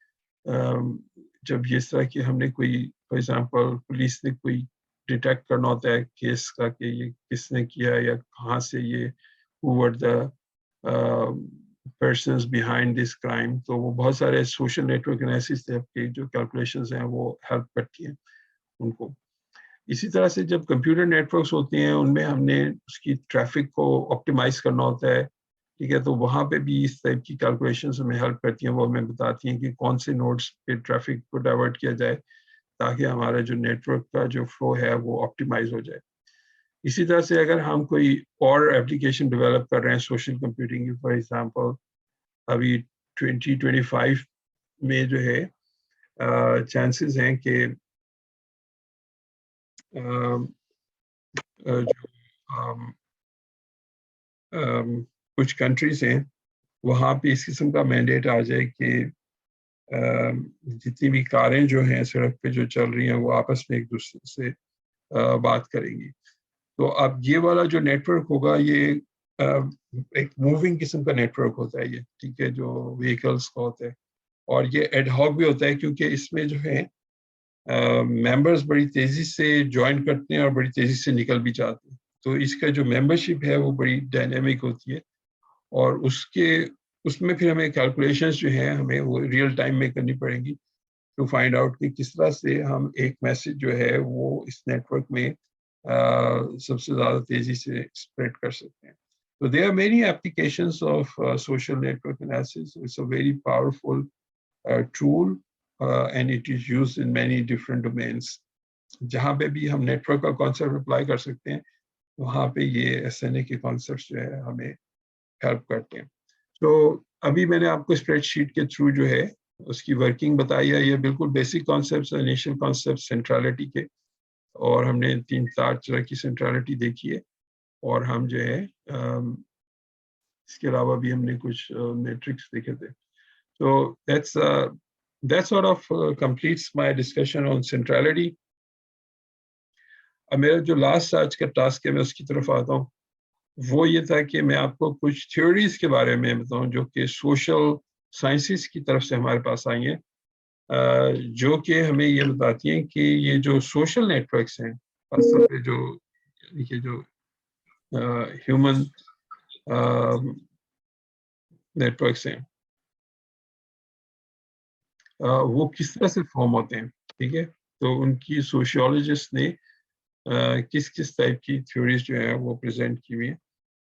जब ये तरह की हमने कोई फॉर एग्जांपल पुलिस ने कोई डिटेक्ट करना होता है केस का कि ये किसने किया या कहाँ से ये who were the persons behind this crime, तो वो बहुत सारे सोशल नेटवर्क एनालिसिस के जो कैलकुलेशंस हैं वो हेल्प करती हैं उनको. इसी तरह से जब कंप्यूटर नेटवर्क्स होते हैं उनमें हमने उसकी ट्रैफिक को ऑप्टिमाइज करना होता है, ठीक है. तो वहाँ पे भी इस टाइप की कैलकुलेशंस हमें हेल्प करती हैं. वो हमें बताती हैं कि कौन से नोड्स पे ट्रैफिक को डाइवर्ट किया जाए ताकि हमारा जो नेटवर्क का जो फ्लो है वो ऑप्टिमाइज हो जाए. इसी तरह से अगर हम कोई और एप्लीकेशन डेवलप कर रहे हैं सोशल कंप्यूटिंग की, फॉर एग्जांपल अभी 2025 में जो है चांसेस हैं कि कुछ कंट्रीज हैं वहाँ पे इस किस्म का मैंडेट आ जाए कि जितनी भी कारें जो हैं सड़क पे जो चल रही हैं वो आपस में एक दूसरे से बात करेंगी. तो अब ये वाला जो नेटवर्क होगा ये एक मूविंग किस्म का नेटवर्क होता है ये, ठीक है, जो व्हीकल्स का होता है. और ये एडहॉक भी होता है क्योंकि इसमें जो है मेंबर्स बड़ी तेजी से ज्वाइन करते हैं और बड़ी तेजी से निकल भी जाते हैं. तो इसका जो मेंबरशिप है वो बड़ी डायनेमिक होती है और उसमें फिर हमें कैलकुलेशंस जो हैं हमें वो रियल टाइम में करनी पड़ेंगी टू फाइंड आउट कि किस तरह से हम एक मैसेज जो है वो इस नेटवर्क में सबसे ज़्यादा तेज़ी से स्प्रेड कर सकते हैं. So there are many applications of social network analysis. It's a very powerful tool and it is used in many different domains. जहाँ पे भी हम नेटवर्क का कॉन्सेप्ट अप्लाई कर सकते हैं वहाँ पे ये SNA के कॉन्सेप्ट जो है हमें हेल्प करते हैं. तो अभी मैंने आपको स्प्रेडशीट के थ्रू जो है उसकी वर्किंग बताई है. ये बिल्कुल basic concepts, initial concept centrality के, और हमने 3-4 तरह की सेंट्रलिटी देखी है. और हम जो है इसके अलावा भी हमने कुछ मैट्रिक्स देखे थे. So that sort of completes my discussion on centrality. अब मेरा जो लास्ट आज का टास्क है मैं उसकी तरफ आता हूँ. वो ये था कि मैं आपको कुछ थ्योरीज के बारे में बताऊं जो कि सोशल साइंसेस की तरफ से हमारे पास आई हैं, जो कि हमें ये बताती हैं कि ये जो सोशल नेटवर्क्स हैं असल पे जो ये जो ह्यूमन नेटवर्क्स हैं वो किस तरह से फॉर्म होते हैं. ठीक है, तो उनकी सोशियोलॉजिस्ट ने किस किस टाइप की थ्योरीज जो है वो प्रेजेंट की हुई हैं.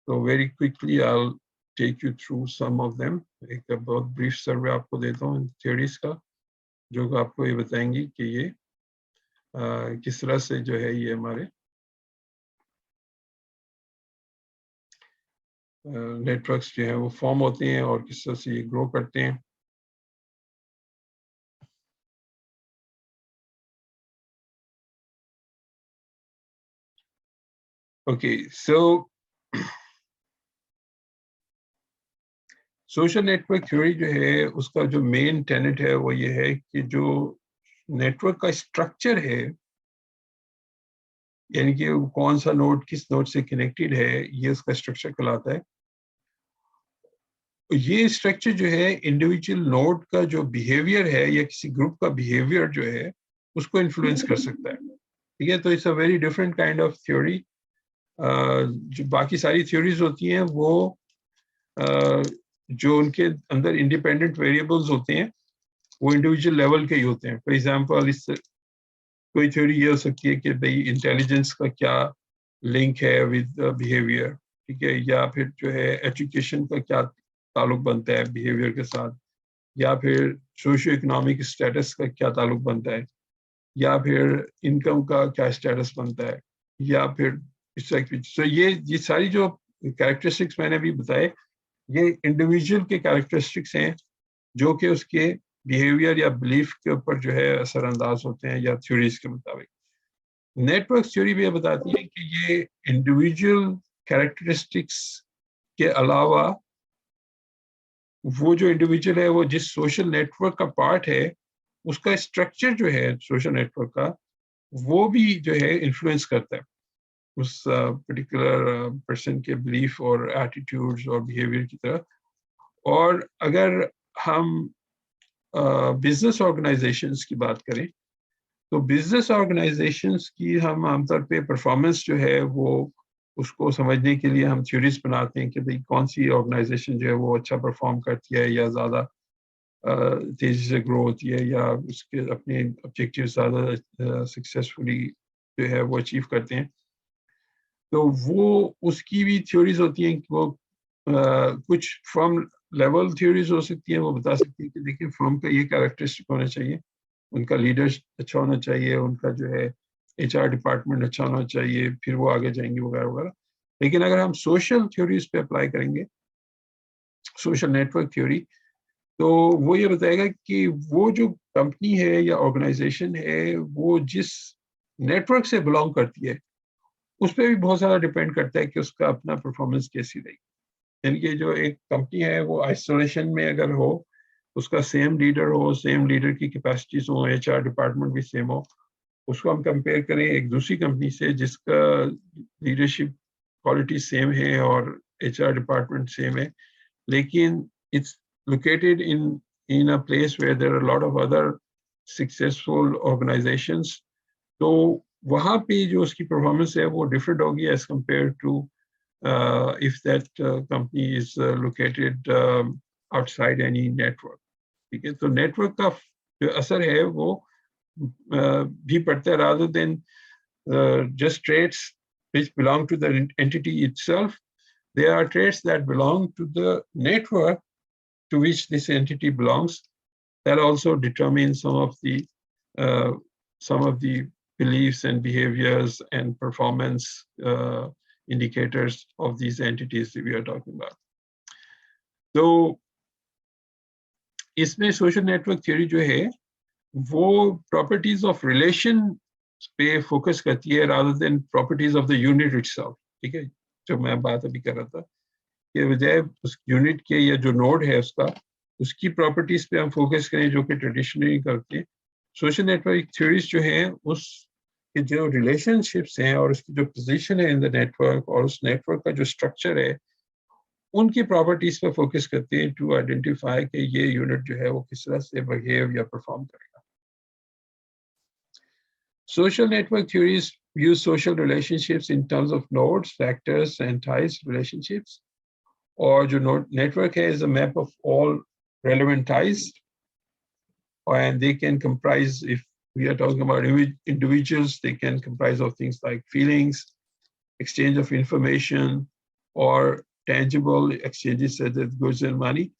तो very quickly I will take you through some of them. एक बहुत ब्रीफ सर्वे आपको देता हूँ थ्योरीज का, जो आपको ये बताएंगी कि ये किस तरह से जो है ये हमारे नेटवर्क्स जो है वो फॉर्म होते हैं और किस तरह से ये ग्रो करते हैं. Okay, so social network theory जो है उसका जो मेन टेनेट है वो ये है कि जो नेटवर्क का स्ट्रक्चर है, यानी कि कौन सा नोड किस नोड से कनेक्टेड है, ये उसका स्ट्रक्चर कहलाता है. ये स्ट्रक्चर जो है इंडिविजुअल नोड का जो बिहेवियर है या किसी ग्रुप का बिहेवियर जो है उसको इन्फ्लुएंस कर सकता है. ठीक है, तो it's a very different kind of theory. जो बाकी सारी थ्योरीज होती हैं वो जो उनके अंदर इंडिपेंडेंट वेरिएबल्स होते हैं वो इंडिविजुअल लेवल के ही होते हैं. फॉर एग्जांपल इस कोई थ्योरी ये हो सकती है कि भाई इंटेलिजेंस का क्या लिंक है विद बिहेवियर. ठीक है, या फिर जो है एजुकेशन का क्या ताल्लुक बनता है बिहेवियर के साथ, या फिर सोशियो इकोनॉमिक स्टेटस का क्या ताल्लुक बनता है, या फिर इनकम का क्या स्टेटस बनता है, या फिर इस तरह की. तो ये सारी जो कैरेक्टरिस्टिक्स मैंने अभी बताए ये इंडिविजुअल के कैरेक्टरिस्टिक्स हैं जो कि उसके बिहेवियर या बिलीफ के ऊपर जो है असरअंदाज होते हैं या थ्योरीज के मुताबिक. नेटवर्क थ्योरी भी बताती है कि ये इंडिविजुअल कैरेक्टरिस्टिक्स के अलावा वो जो इंडिविजुअल है वो जिस सोशल नेटवर्क का पार्ट है उसका स्ट्रक्चर जो है सोशल नेटवर्क का वो भी जो है इन्फ्लुएंस करता है उस पर्टिकुलर पर्सन के बिलीफ और एटीट्यूड्स और बिहेवियर की तरह. और अगर हम बिजनेस ऑर्गेनाइजेशंस की बात करें तो बिजनेस ऑर्गेनाइजेशंस की हम आमतौर पे परफॉर्मेंस जो है वो उसको समझने के लिए हम थ्योरीज बनाते हैं कि भाई कौन सी ऑर्गेनाइजेशन जो है वो अच्छा परफॉर्म करती है या ज़्यादा तेज़ी से ग्रो होती है या उसके अपने ऑब्जेक्टिव ज़्यादा सक्सेसफुली जो है वो अचीव करते हैं. तो वो उसकी भी थ्योरीज होती हैं कि वो कुछ फर्म लेवल थ्योरीज हो सकती हैं. वो बता सकती हैं कि देखिए फर्म का ये कैरेक्टरिस्टिक होना चाहिए, उनका लीडर अच्छा होना चाहिए, उनका जो है HR डिपार्टमेंट अच्छा होना चाहिए, फिर वो आगे जाएंगे वगैरह वगैरह. लेकिन अगर हम सोशल थ्योरीज पे अप्लाई करेंगे, सोशल नेटवर्क थ्योरी, तो वो ये बताएगा कि वो जो कंपनी है या ऑर्गेनाइजेशन है वो जिस नेटवर्क से बिलोंग करती है उस पर भी बहुत सारा डिपेंड करता है कि उसका अपना परफॉर्मेंस कैसी रही. यानी कि जो एक कंपनी है वो आइसोलेशन में अगर हो, उसका सेम लीडर हो, सेम लीडर की कैपेसिटीज हो, HR डिपार्टमेंट भी सेम हो, उसको हम कंपेयर करें एक दूसरी कंपनी से जिसका लीडरशिप क्वालिटी सेम है और HR डिपार्टमेंट सेम है, लेकिन it's located in a place where there are lot of other successful organisations, तो वहाँ पे जो उसकी परफॉर्मेंस है वो डिफरेंट होगी as compared to if that company is located outside any network. ठीक है, तो नेटवर्क का जो असर है वो भी पड़ता है rather than just traits which belong to the entity itself. there are traits that belong to the network to which this entity belongs that also determine some of the beliefs and behaviors and performance indicators of these entities that we are talking about. So इसमें social network theory जो है वो properties of relation पे focus करती है rather than properties of the unit itself. ठीक है, जो मैं बात अभी कर रहा था कि बजाय उस यूनिट के या जो नोड है उसकी प्रॉपर्टीज पे हम फोकस करें जो कि ट्रेडिशनली करते हैं. सोशल नेटवर्क थ्योरीज जो है उस के जो रिलेशनशिप्स हैं और उसकी जो पोजीशन है इन द नेटवर्क और उस नेटवर्क का जो स्ट्रक्चर है उनकी प्रॉपर्टीज पे फोकस करते हैं टू आइडेंटिफाई कि ये यूनिट जो है वो किस तरह से बिहेव या परफॉर्म करेगा. Social network theories use social relationships in terms of nodes, factors, and ties relationships. Or जो network है is a map of all relevant ties, and they can comprise, if we are talking about individuals, they can comprise of things like feelings, exchange of information, or tangible exchanges such as goods and money.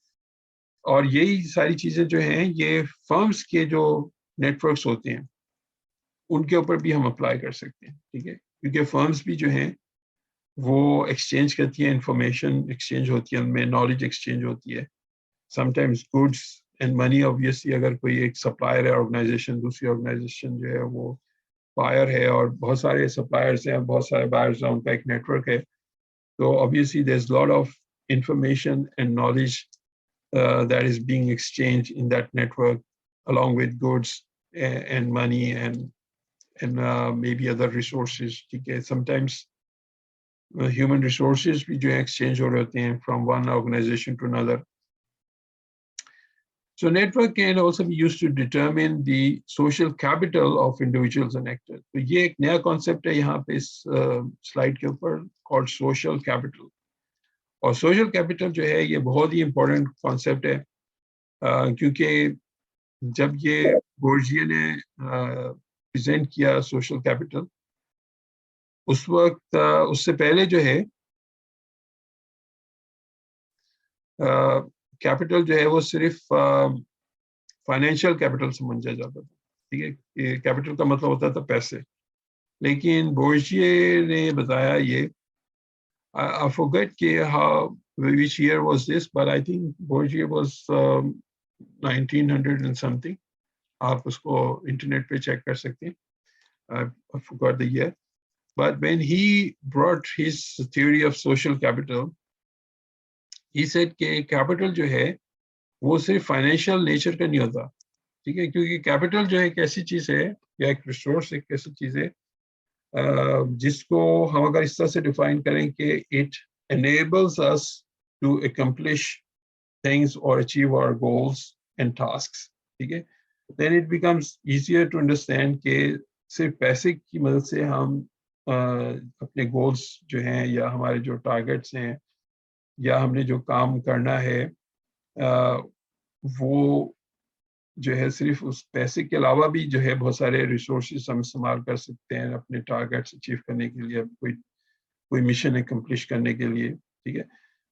और यही सारी चीजें जो हैं ये firms के जो networks होते हैं उनके ऊपर भी हम अप्लाई कर सकते हैं. ठीक है, क्योंकि फर्म्स भी जो हैं वो एक्सचेंज करती है, इंफॉर्मेशन एक्सचेंज होती है, उनमें नॉलेज एक्सचेंज होती है. Sometimes goods and money, obviously अगर कोई एक सप्लायर है ऑर्गेनाइजेशन, दूसरी ऑर्गेनाइजेशन जो है वो बायर है और बहुत सारे सप्लायर्स हैं, बहुत सारे बायर्स हैं, उनका एक नेटवर्क है. So obviously there's a lot of information and knowledge that is being exchanged in that network along with goods and money and maybe other resources. Okay, sometimes human resources भी जो exchange हो रहे हैं from one organization to another. So network can also be used to determine the social capital of individuals and actors. तो ये एक नया concept है यहाँ पे इस slide के ऊपर called social capital. और social capital जो है ये बहुत ही important concept है क्योंकि जब ये बोर्जिया ने present किया social capital उस वक्त उससे पहले जो है कैपिटल जो है वो सिर्फ फाइनेंशियल कैपिटल समझा जाता था. ठीक है, कैपिटल का मतलब होता था पैसे. लेकिन बोर्जिया ने बताया ये, I forget how which year was this, but I think Bourdieu was 1900 and something. आप उसको इंटरनेट पे चेक कर सकते हैं. I forgot the year. But when he brought his theory of social capital, he said कि capital जो है वो सिर्फ फाइनेंशियल नेचर का नहीं होता. ठीक है, क्योंकि कैपिटल जो है एक ऐसी चीज है या एक रिसोर्स एक ऐसी चीज है जिसको हम अगर इस तरह से डिफाइन करें कि it enables us to accomplish things or achieve our goals and tasks. ठीक है, then it becomes easier to understand कि सिर्फ पैसे की मदद से हम अपने गोल्स जो हैं या हमारे जो टारगेट्स हैं या हमने जो काम करना है वो जो है सिर्फ उस पैसे के अलावा भी जो है बहुत सारे रिसोर्सेज हम इस्तेमाल कर सकते हैं अपने टारगेट्स अचीव करने के लिए, कोई मिशन अकम्प्लिश करने के लिए. ठीक है,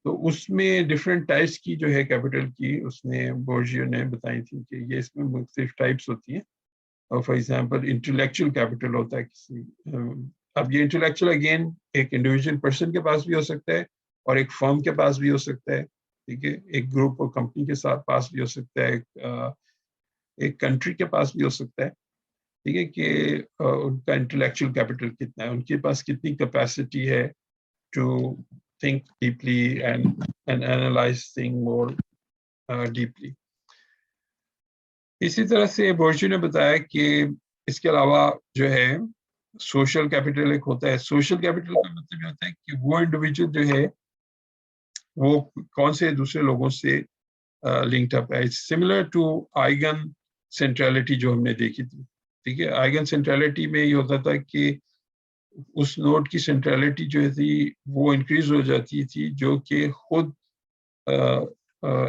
तो उसमें डिफरेंट टाइप्स की जो है कैपिटल की उसने बोर्जियो ने बताई थी कि ये इसमें मुख्तलिफ टाइप्स होती हैं. और फॉर एग्जांपल इंटेलेक्चुअल कैपिटल होता है किसी, अब ये इंटेलेक्चुअल अगेन एक इंडिविजुअल पर्सन के पास भी हो सकता है और एक फर्म के पास भी हो सकता है. ठीक है, एक ग्रुप और कंपनी के साथ पास भी हो सकता है, एक कंट्री के पास भी हो सकता है. ठीक है, कि उनका इंटेलेक्चुअल कैपिटल कितना है, उनके पास कितनी कैपेसिटी है to think deeply and analyse thing more deeply. इसी तरह से बोर्जियो ने बताया कि इसके अलावा जो है सोशल कैपिटल एक होता है. सोशल कैपिटल का मतलब ये होता है कि वो इंडिविजुअल जो है वो कौन से दूसरे लोगों से लिंक्ड अप है. सिमिलर टू आइगन सेंट्रलिटी जो हमने देखी थी. ठीक है, आइगन सेंट्रलिटी में ये होता था कि उस नोड की सेंट्रलिटी जो थी वो इंक्रीज हो जाती थी जो कि खुद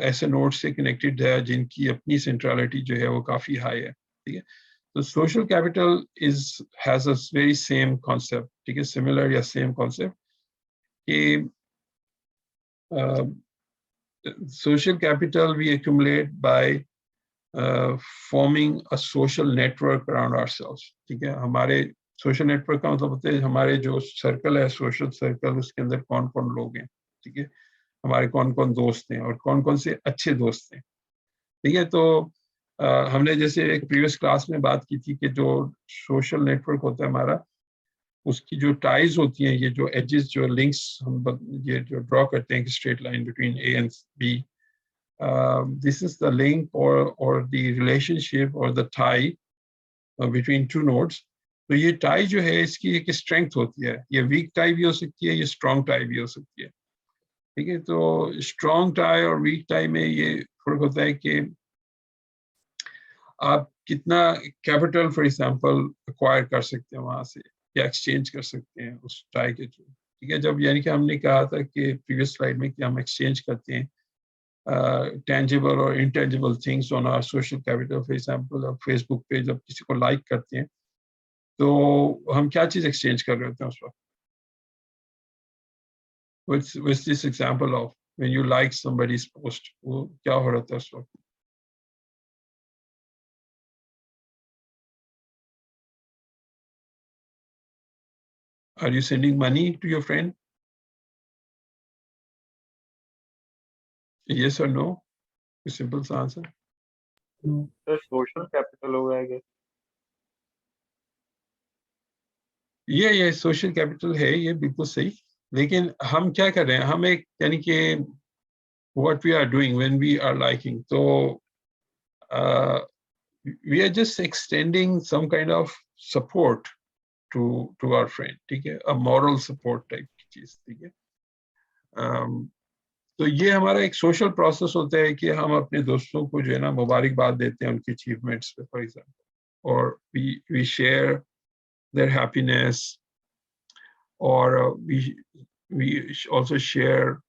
ऐसे नोड से कनेक्टेड है जिनकी अपनी सेंट्रलिटी जो है वो काफी हाई है. ठीक है, तो social capital has a very same concept. ठीक है, सिमिलर या सेम कॉन्सेप्ट कि social capital we accumulate by forming a social network around ourselves. ठीक है, हमारे social network का मतलब होता है हमारे जो circle है, social circle, उसके अंदर कौन कौन लोग हैं, ठीक है, हमारे कौन कौन दोस्त हैं और कौन कौन से अच्छे दोस्त हैं. ठीक है, तो हमने जैसे एक प्रीवियस क्लास में बात की थी कि जो सोशल नेटवर्क होता है हमारा, उसकी जो टाइज होती हैं, ये जो एजेस, जो लिंक्स हम ये जो ड्रॉ करते हैं straight line between A and B, this is the link or the relationship or the tie between two nodes. तो ये tie जो है इसकी एक strength होती है, ये weak tie भी हो सकती है, ये strong tie भी हो सकती है. ठीक है, तो strong tie और weak tie में ये फर्क होता है कि आप कितना कैपिटल फॉर एग्जांपल एक्वायर कर सकते हैं वहां से या एक्सचेंज कर सकते हैं उस टाई के थ्रू. ठीक है, जब यानी कि हमने कहा था कि प्रीवियस स्लाइड में कि हम एक्सचेंज करते हैं tangible or intangible things on our social capital. For example, आप फेसबुक पे जब किसी को लाइक करते हैं तो हम क्या चीज एक्सचेंज कर रहे होते हैं उस वक्त. What's this example of when you like somebody's post? वो क्या हो रहा था उस वक्त? Are you sending money to your friend? Yes or no? A simple answer. No. तो सोशल कैपिटल होगा I guess. ये सोशल कैपिटल है, ये बिल्कुल सही. लेकिन हम क्या कर रहे हैं, हम एक यानी कि what we are doing when we are liking, so we are just extending some kind of support to our friend. ठीक है, a moral support type की चीज. ठीक है, तो ये हमारा एक सोशल प्रोसेस होता है कि हम अपने दोस्तों को जो है ना मुबारकबाद देते हैं उनकी अचीवमेंट्स पे, फॉर एग्जांपल, और we share their happiness, or we also share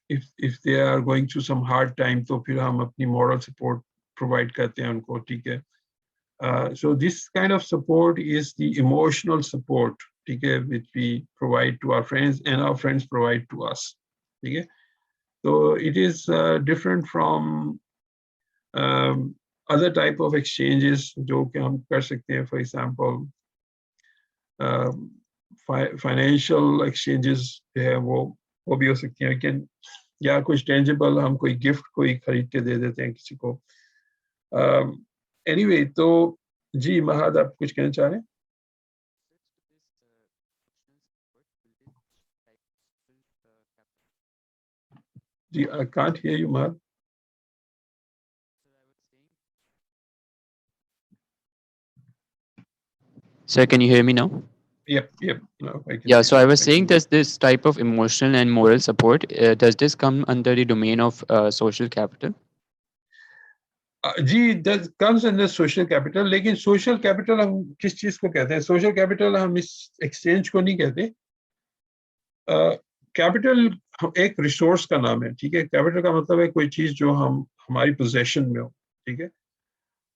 if they are going through some hard time, तो फिर हम अपनी moral support provide करते हैं उनको. ठीक है, so this kind of support is the emotional support, ठीक है, which we provide to our friends and our friends provide to us. ठीक है, so it is different from other type of exchanges जो कि हम कर सकते हैं. For example, financial exchanges जो है वो भी हो सकती हैं, लेकिन या कुछ tangible, हम कोई गिफ्ट कोई खरीद के दे देते हैं किसी को. Anyway, तो जी महद, आप कुछ कहना चाह रहे हैं? जी, I can't hear you, Mahad. Sir, can you hear me now? Yep. No, I can Yeah, hear so you. I was saying that this type of emotional and moral support, does this come under the domain of social capital? Ji, that comes under social capital. लेकिन social capital हम किस चीज को कहते हैं? Social capital हम इस exchange को नहीं कहते. Capital एक resource का नाम है. ठीक है, capital का मतलब है कोई चीज जो हम हमारी possession में हो. ठीक है,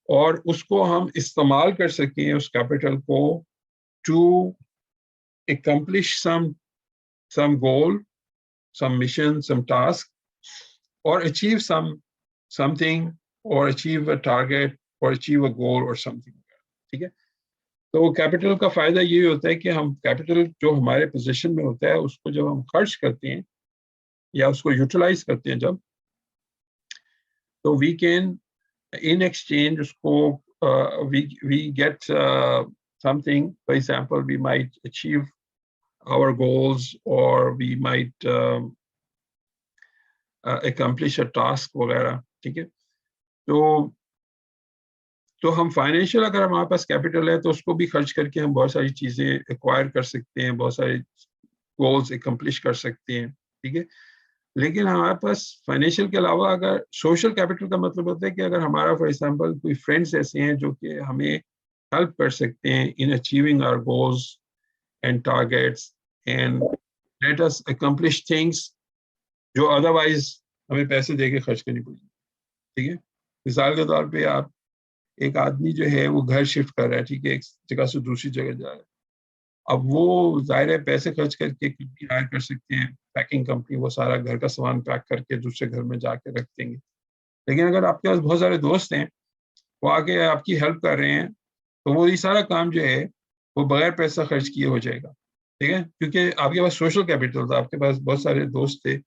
और उसको हम इस्तेमाल कर सकते हैं उस capital को to accomplish some goal, some mission, some task, or achieve something, or achieve a target, or achieve a goal or something. ठीक है, तो कैपिटल का फायदा ये होता है कि हम कैपिटल जो हमारे पोजीशन में होता है उसको जब हम खर्च करते हैं या उसको यूटिलाइज करते हैं जब, तो वी कैन इन एक्सचेंज उसको we get something. For example, we might achieve our goals, or we might accomplish a task वगैरह. ठीक है, तो हम फाइनेंशियल, अगर हमारे पास कैपिटल है तो उसको भी खर्च करके हम बहुत सारी चीजें एक्वायर कर सकते हैं, बहुत सारे गोल्स अकम्प्लिश कर सकते हैं. ठीक है, लेकिन हमारे पास फाइनेंशियल के अलावा अगर सोशल कैपिटल का मतलब होता है कि अगर हमारा फॉर एग्जांपल कोई फ्रेंड्स ऐसे हैं जो कि हमें हेल्प कर सकते हैं in achieving our goals and targets and let us accomplish things जो अदरवाइज हमें पैसे दे के खर्च करनी पड़ेगी. ठीक है, मिसाल के तौर पे आप एक आदमी जो है वो घर शिफ्ट कर रहा है. ठीक है, एक जगह से दूसरी जगह जा रहा है, اب وہ ظاہر ہے پیسے خرچ کر کے کمپنی ہائر کر سکتے ہیں، پیکنگ کمپنی، وہ سارا گھر کا سامان پیک کر کے دوسرے گھر میں جا کے رکھ دیں گے. لیکن اگر آپ کے پاس بہت سارے دوست ہیں، وہ آ کے آپ کی ہیلپ کر رہے ہیں، تو وہ یہ سارا کام جو ہے وہ بغیر پیسہ خرچ کیے ہو جائے گا. ٹھیک ہے، کیونکہ آپ کے پاس سوشل کیپٹل تھا، آپ کے پاس بہت سارے دوست تھے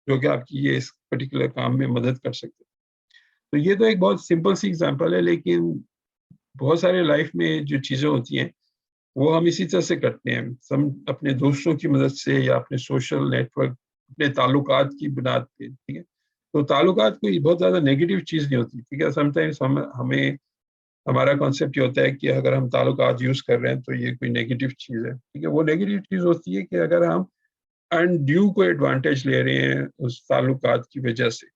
جو کہ آپ کی یہ اس پرٹیکولر کام میں مدد کر سکتے. تو یہ تو ایک بہت سمپل سی ایگزامپل ہے، لیکن بہت سارے لائف میں جو چیزیں ہوتی ہیں وہ ہم اسی طرح سے کرتے ہیں. ہم اپنے دوستوں کی مدد سے یا اپنے سوشل نیٹ ورک، اپنے تعلقات کی بنیاد پہ. ٹھیک ہے، تو تعلقات کوئی بہت زیادہ نیگیٹو چیز نہیں ہوتی. ٹھیک ہے، سم ٹائمس ہمیں ہمارا کانسیپٹ یہ ہوتا ہے کہ اگر ہم تعلقات یوز کر رہے ہیں تو یہ کوئی نیگیٹو چیز ہے. ٹھیک ہے، وہ نیگیٹو چیز ہوتی ہے کہ اگر ہم انڈیو کوئی ایڈوانٹیج لے رہے ہیں اس تعلقات کی وجہ سے.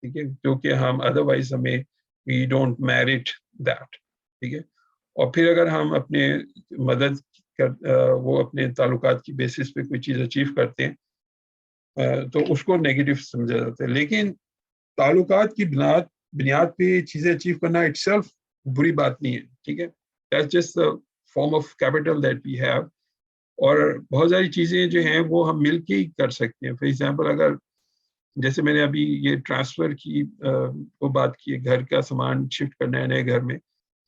ٹھیک ہے، جو کہ ہم ادروائز ہمیں وی ڈونٹ میرٹ دیٹ. ٹھیک ہے، اور پھر اگر ہم اپنے مدد وہ اپنے تعلقات کی بیسس پہ کوئی چیز اچیو کرتے ہیں تو اس کو نیگیٹو سمجھا جاتا ہے. لیکن تعلقات کی بنیاد پہ چیزیں اچیو کرنا اٹ سیلف بری بات نہیں ہے. ٹھیک ہے، that's just form of capital that we have. اور بہت ساری چیزیں جو ہیں وہ ہم مل کے ہی کر سکتے ہیں. فار ایگزامپل، اگر جیسے میں نے ابھی یہ ٹرانسفر کی وہ بات کی ہے، گھر کا سامان شفٹ کرنا ہے نئے گھر میں،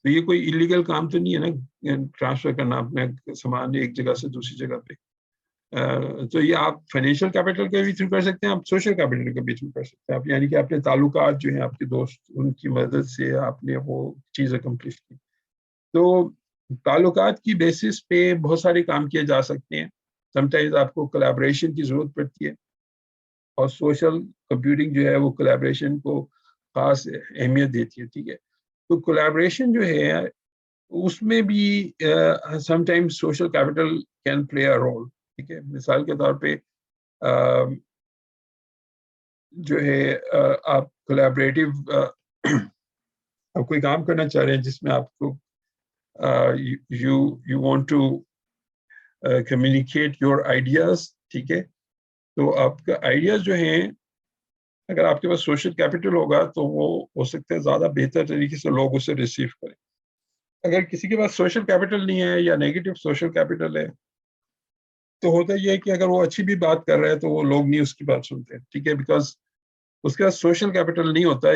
تو یہ کوئی ایلیگل کام تو نہیں ہے نا، ٹرانسفر کرنا اپنے سامان ایک جگہ سے دوسری جگہ پہ. تو یہ آپ فائنینشیل کیپٹل کے بھی تھرو کر سکتے ہیں، آپ سوشل کیپٹل کے بھی تھرو کر سکتے ہیں. آپ یعنی کہ اپنے تعلقات جو ہیں آپ کے دوست، ان کی مدد سے آپ نے وہ چیز اکمپلش کی. تو تعلقات کی بیسس پہ بہت سارے کام کیے جا سکتے ہیں. سم ٹائمز آپ کو کولیبریشن کی ضرورت پڑتی ہے، اور سوشل کمپیوٹنگ جو ہے وہ کولیبریشن کو خاص اہمیت دیتی ہے. ٹھیک ہے، تو کولیبریشن جو ہے اس میں بھی sometimes social capital can play a role. ٹھیک ہے، مثال کے طور پہ جو ہے آپ کولیبریٹو آپ کوئی کام کرنا چاہ رہے ہیں جس میں آپ کو you want to communicate your ideas. ٹھیک ہے، تو آپ کا آئیڈیاز جو ہیں اگر آپ کے پاس سوشل کیپٹل ہوگا تو وہ ہو سکتا ہے زیادہ بہتر طریقے سے لوگ اسے ریسیو کریں. اگر کسی کے پاس سوشل کیپٹل نہیں ہے یا نیگیٹو سوشل کیپٹل ہے تو ہوتا یہ ہے کہ اگر وہ اچھی بھی بات کر رہا ہے تو وہ لوگ نہیں اس کی بات سنتے. ٹھیک ہے، بیکاز اس کے پاس سوشل کیپٹل نہیں ہوتا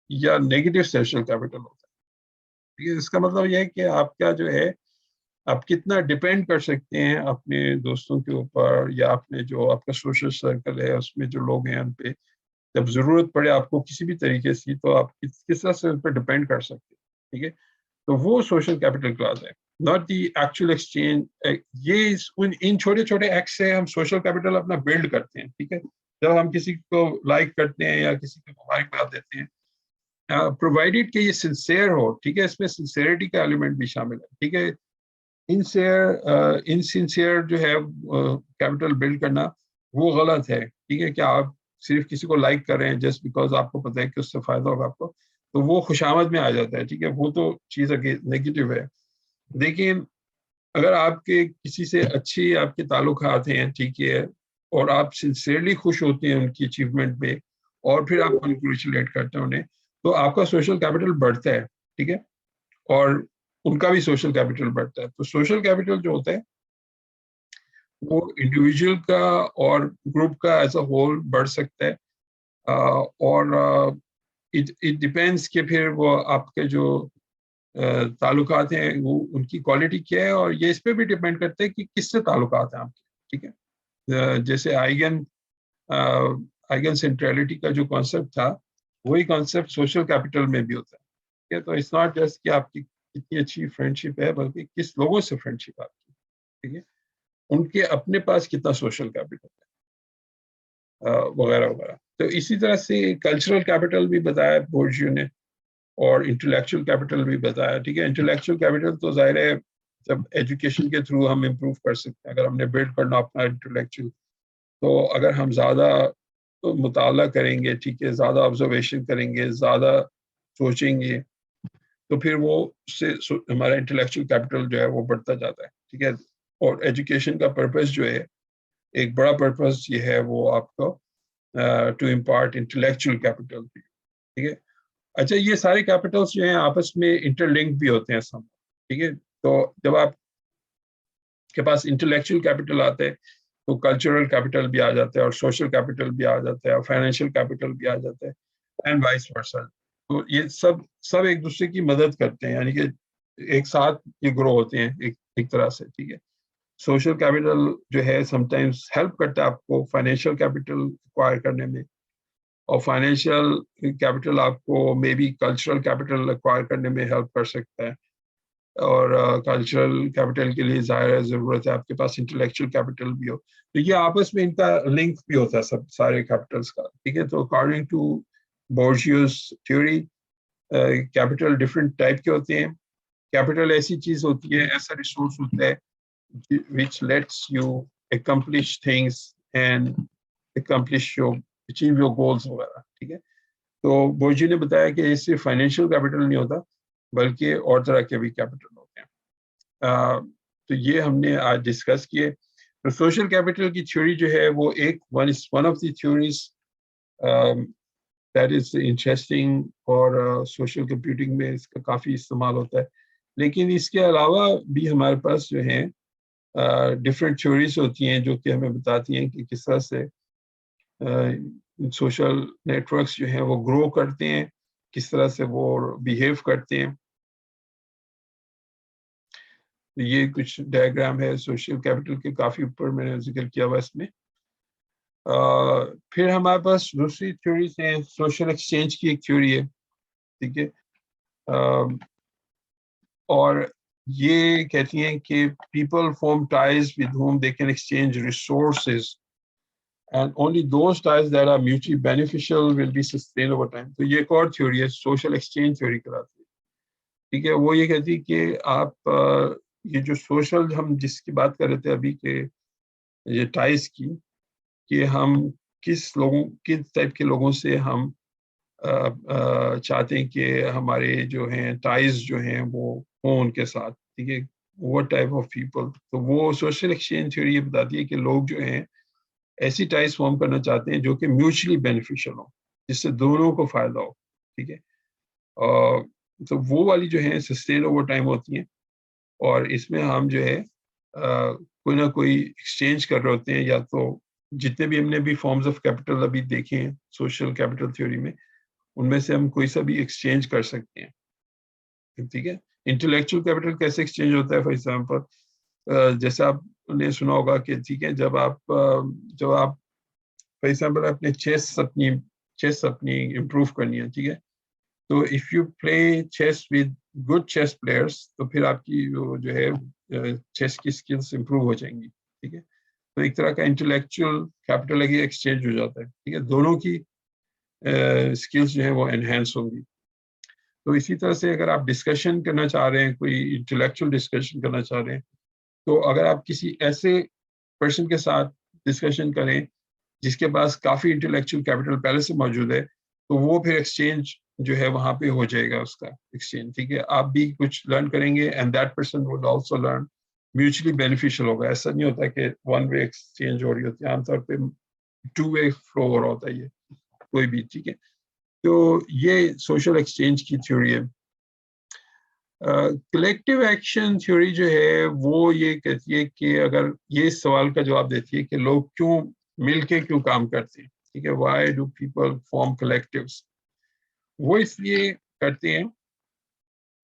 یا نیگیٹو سوشل کیپٹل ہوتا ہے. ٹھیک ہے، اس کا مطلب یہ ہے کہ آپ کا جو ہے آپ کتنا ڈپینڈ کر سکتے ہیں اپنے دوستوں کے اوپر یا اپنے جو آپ کا سوشل سرکل ہے اس میں جو لوگ ہیں ان پہ. جب ضرورت پڑے آپ کو کسی بھی طریقے سے تو آپ کس طرح سے ان پہ ڈپینڈ کر سکتے ہیں. ٹھیک ہے، تو وہ سوشل کیپٹل کلاس ہے، ناٹ دی ایکچوئل ایکسچینج. یہ ان چھوٹے چھوٹے ایکٹ سے ہم سوشل کیپٹل اپنا بلڈ کرتے ہیں. ٹھیک ہے، جب ہم کسی کو لائک کرتے ہیں یا کسی کو مبارکباد دیتے ہیں، پرووائڈیڈ کہ یہ سنسیئر ہو. ٹھیک ہے، اس میں سنسیئرٹی کا ایلیمنٹ بھی شامل ہے. ٹھیک ہے، انسنسیئر جو ہے کیپٹل بلڈ کرنا وہ غلط ہے. ٹھیک ہے، کہ آپ صرف کسی کو لائک کر رہے ہیں جسٹ بیکاز آپ کو پتہ ہے کہ اس سے فائدہ ہوگا آپ کو، تو وہ خوشامد میں آ جاتا ہے. ٹھیک ہے، وہ تو چیز نیگیٹو ہے. لیکن اگر آپ کے کسی سے اچھی آپ کے تعلقات ہیں، ٹھیک ہے، اور آپ سنسیئرلی خوش ہوتے ہیں ان کی اچیومنٹ میں اور پھر آپ کنگریچولیٹ کرتے ہیں انہیں، تو آپ کا سوشل کیپٹل بڑھتا ہے. ٹھیک ہے، اور ان کا بھی سوشل کیپٹل بڑھتا ہے. تو سوشل کیپٹل جو ہوتا ہے وہ انڈیویجول کا اور گروپ کا ایز اے ہول بڑھ سکتا ہے. اور اٹ ڈیپینڈس کہ پھر وہ آپ کے جو تعلقات ہیں وہ ان کی کوالٹی کیا ہے، اور یہ اس پہ بھی ڈیپینڈ کرتا ہے کہ کس سے تعلقات ہیں آپ کے. ٹھیک ہے، جیسے آئیگن سینٹرلٹی کا جو کانسیپٹ تھا وہی کانسیپٹ سوشل کیپٹل میں بھی ہوتا ہے. ٹھیک ہے، تو اٹس ناٹ جسٹ کہ آپ کی کتنی اچھی فرینڈشپ ہے بلکہ کس لوگوں سے فرینڈشپ آپ کی. ٹھیک ہے، ان کے اپنے پاس کتنا سوشل کیپٹل ہے وغیرہ وغیرہ. تو اسی طرح سے کلچرل کیپٹل بھی بتایا بورجیو نے، اور انٹلیکچوئل کیپٹل بھی بتایا. ٹھیک ہے، انٹلیکچوئل کیپٹل تو ظاہر ہے جب ایجوکیشن کے تھرو ہم امپروو کر سکتے ہیں. اگر ہم نے بلڈ کرنا اپنا انٹلیکچوئل، تو اگر ہم زیادہ مطالعہ کریں گے، ٹھیک ہے، زیادہ آبزرویشن کریں گے، زیادہ سوچیں گے، تو پھر وہ اس سے ہمارا انٹلیکچوئل کیپٹل جو ہے وہ بڑھتا جاتا ہے. ٹھیک ہے، اور ایجوکیشن کا پرپز جو ہے ایک بڑا پرپز یہ ہے وہ آپ کو ٹو امپارٹ انٹلیکچوئل کیپٹل. ٹھیک ہے، اچھا یہ سارے کیپٹلس جو ہیں آپس میں انٹر لنک بھی ہوتے ہیں سب. ٹھیک ہے، تو جب آپ के पास इंटेलेक्चुअल कैपिटल आता है तो कल्चरल कैपिटल भी आ जाता है और सोशल कैपिटल भी आ जाता है और फाइनेंशियल कैपिटल भी आ जाता है एंड वाइस वर्सा। तो ये सब एक दूसरे की मदद करते हैं, यानी कि एक साथ ये ग्रो होते हैं एक तरह से, ठीक है। सोशल कैपिटल जो है समटाइम्स हेल्प करता है आपको फाइनेंशियल कैपिटल एक्वायर करने में, और फाइनेंशियल कैपिटल आपको may be cultural capital acquire करने में हेल्प कर सकता है, और कल्चरल कैपिटल के लिए ज़ाहिर है ज़रूरत है आपके पास इंटेलेक्चुअल कैपिटल भी हो। तो ये आपस में इनका लिंक भी होता है सब सारे कैपिटल्स का, ठीक है। तो according to Bourdieu's theory capital different type के होते हैं। कैपिटल ऐसी चीज़ होती है, ऐसा रिसोर्स होता है which lets you accomplish things and achieve your goals वगैरह, ठीक है। तो बोर्जी ने बताया कि ये सिर्फ फाइनेंशियल कैपिटल नहीं होता बल्कि और तरह के भी कैपिटल होते हैं। तो ये हमने आज डिस्कस किए। तो सोशल कैपिटल की थ्योरी जो है वो one of the theories that is interesting, और सोशल कंप्यूटिंग में इसका काफ़ी इस्तेमाल होता है। लेकिन इसके अलावा भी हमारे पास जो है डिफरेंट थ्योरीज होती हैं जो कि हमें बताती हैं कि किस तरह से सोशल नेटवर्क्स जो हैं वो ग्रो करते हैं, किस तरह से वो बिहेव करते हैं। ये कुछ डायग्राम है सोशल कैपिटल के, काफ़ी ऊपर मैंने जिक्र किया हुआ इसमें। फिर हमारे पास दूसरी थ्योरीज हैं, सोशल एक्सचेंज की एक थ्योरी है, ठीक है। और ये कहती हैं कि people form ties with whom they can exchange resources and only those ties that are mutually beneficial will be sustained over time. तो ये एक और थ्योरी है, सोशल एक्सचेंज थ्योरी कहलाती है, ठीक है। वो ये कहती है कि आप ये जो सोशल हम जिसकी बात कर रहे थे अभी के ये टाइज की, कि हम किस टाइप के लोगों से हम चाहते हैं कि हमारे जो हैं टाइज जो हैं वो हों उनके साथ, ठीक है, what टाइप ऑफ पीपल। तो वो सोशल एक्सचेंज थ्योरी ये बताती है कि लोग जो हैं ऐसी टाइज फॉर्म करना चाहते हैं जो कि म्यूचुअली बेनिफिशियल हो, जिससे दोनों को फायदा हो, ठीक है। तो वो वाली जो है सस्टेन ओवर टाइम होती हैं, और इसमें हम जो है कोई ना कोई एक्सचेंज कर रहे होते हैं, या तो जितने भी हमने भी फॉर्म्स ऑफ कैपिटल अभी देखे हैं सोशल कैपिटल थ्योरी में, उनमें से हम कोई सा भी एक्सचेंज कर सकते हैं, ठीक है। इंटेलेक्चुअल कैपिटल कैसे एक्सचेंज होता है, फॉर एग्जांपल जैसे आपने सुना होगा कि ठीक है, जब आप फॉर एग्जांपल अपने चेस अपनी इम्प्रूव करनी है, ठीक है। तो if you play chess with good chess players, तो फिर आपकी जो है चेस की स्किल्स इम्प्रूव हो जाएंगी, ठीक है। तो एक तरह का इंटेलेक्चुअल कैपिटल एक्सचेंज हो जाता है, ठीक है, दोनों की स्किल्स जो है वो एनहेंस होंगी। तो इसी तरह से अगर आप डिस्कशन करना चाह रहे हैं, कोई इंटेलेक्चुअल डिस्कशन करना चाह रहे हैं, तो अगर आप किसी ऐसे पर्सन के साथ डिस्कशन करें जिसके पास काफ़ी इंटेलेक्चुअल कैपिटल पहले से मौजूद है, तो वो फिर एक्सचेंज जो है वहाँ पे हो जाएगा उसका एक्सचेंज, ठीक है। आप भी कुछ लर्न करेंगे and that person would also learn, mutually beneficial होगा। ऐसा नहीं होता कि वन वे एक्सचेंज हो रही होती है, आमतौर पे टू वे फ्लो हो रहा होता है ये कोई भी, ठीक है। तो ये सोशल एक्सचेंज की थ्योरी है। कलेक्टिव एक्शन थ्योरी जो है वो ये कहती है कि अगर ये सवाल का जवाब देती है कि लोग क्यों मिलके क्यों काम करते हैं, ठीक है, why do people form collectives. वो इसलिए करते हैं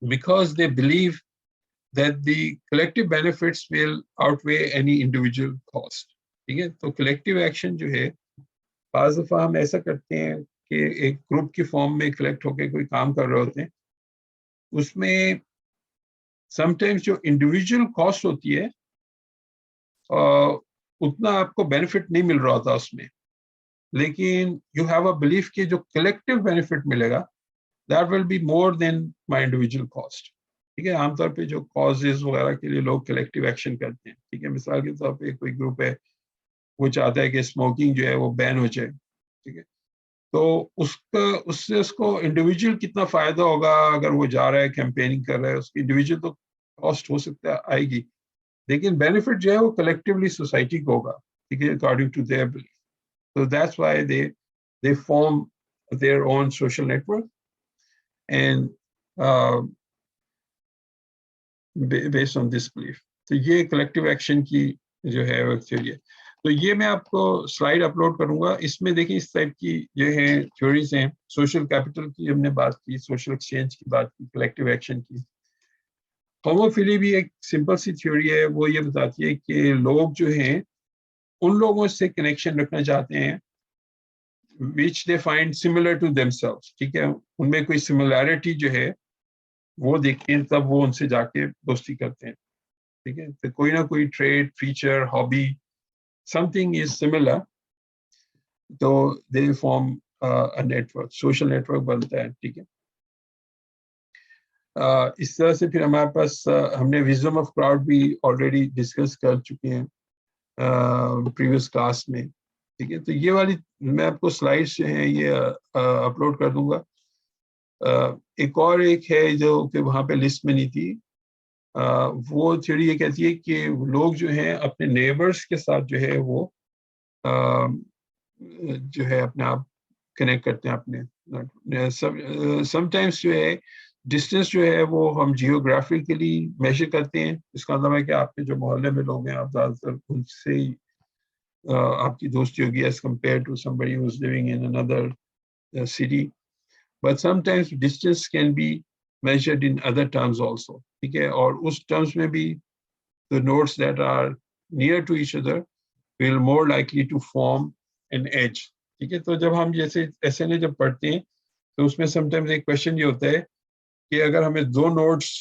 because they believe that the collective benefits will outweigh any individual cost, ठीक है। तो कलेक्टिव एक्शन जो है, बाज़ दफ़ा हम ऐसा करते हैं कि एक ग्रुप की फॉर्म में कलेक्ट होकर कोई काम कर रहे होते हैं, उसमें समटाइम्स जो इंडिविजुअल कॉस्ट होती है उतना आपको बेनिफिट नहीं मिल रहा होता उसमें, लेकिन यू हैव अ बिलीफ कि जो कलेक्टिव बेनिफिट मिलेगा that will be more than my individual cost, ठीक है। आमतौर पे जो कॉजेज वगैरह के लिए लोग कलेक्टिव एक्शन करते हैं, ठीक है। मिसाल के तौर पे कोई ग्रुप है वो चाहता है कि स्मोकिंग जो है वो बैन हो जाए, ठीक है। तो उससे उसको इंडिविजुअल कितना फायदा होगा, अगर वो जा रहा है कैंपेनिंग कर रहा है, उसकी इंडिविजुअल तो कॉस्ट हो सकता है आएगी, लेकिन बेनिफिट जो है वो कलेक्टिवली सोसाइटी को होगा, ठीक है, according to their belief. So that's why they form their own social network, and based on this belief. तो ये कलेक्टिव एक्शन की जो है वो थ्योरी है। तो ये मैं आपको स्लाइड अपलोड करूंगा, इसमें देखिए इस टाइप की जो है थ्योरीज हैं। सोशल कैपिटल की हमने बात की, सोशल एक्सचेंज की बात की, कलेक्टिव एक्शन की। होमोफिली भी एक सिंपल सी थ्योरी है, वो ये बताती है कि लोग जो हैं उन लोगों से कनेक्शन रखना चाहते हैं which they find similar to themselves, ठीक है, उनमें कोई सिमिलैरिटी जो है वो देखते हैं, तब वो उनसे जाके दोस्ती करते हैं, ठीक है। तो कोई ना कोई trait, feature, hobby, something is similar, तो they form a network, social network बनता है, ठीक है। इस तरह से फिर हमारे पास हमने विजडम ऑफ क्राउड भी ऑलरेडी डिस्कस कर चुके हैं प्रीवियस क्लास में, ठीक है। तो ये वाली मैं आपको स्लाइड्स जो हैं ये अपलोड कर दूंगा। एक और एक है जो कि वहाँ पे लिस्ट में नहीं थी, वो थ्योरी ये कहती है कि लोग जो हैं अपने नेबर्स के साथ जो है वो जो है अपने आप कनेक्ट करते हैं अपने। समटाइम्स जो है डिस्टेंस जो है वो हम जियोग्राफिकली मेजर करते हैं। इसका मतलब है कि आपके जो मोहल्ले में लोग हैं आप ज़्यादातर उनसे ही आपकी दोस्ती होगी as compared to somebody who's living in another city. But sometimes distance can be measured in other terms also, ठीक है। और उस terms में भी the nodes that are near to each other will more likely to form an edge, ठीक है। तो जब हम जैसे SNA जब पढ़ते हैं तो उसमें sometimes एक question ये होता है कि अगर हमें दो nodes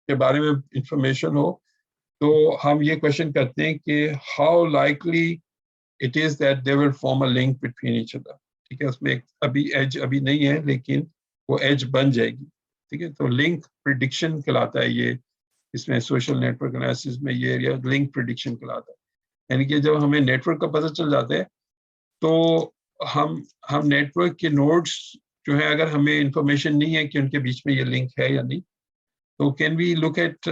के बारे में information हो तो हम ये क्वेश्चन करते हैं कि how likely it is that they will form a link between each other, ठीक है। उसमें अभी एज अभी नहीं है लेकिन वो एज बन जाएगी, ठीक है। तो लिंक प्रिडिक्शन कहलाता है ये, इसमें सोशल नेटवर्क एनालिसिस में ये एरिया लिंक प्रिडिक्शन कहलाता है। यानी कि जब हमें नेटवर्क का पता चल जाता है तो हम नेटवर्क के नोड्स जो है अगर हमें इंफॉर्मेशन नहीं है कि उनके बीच में ये लिंक है या नहीं, so can we look at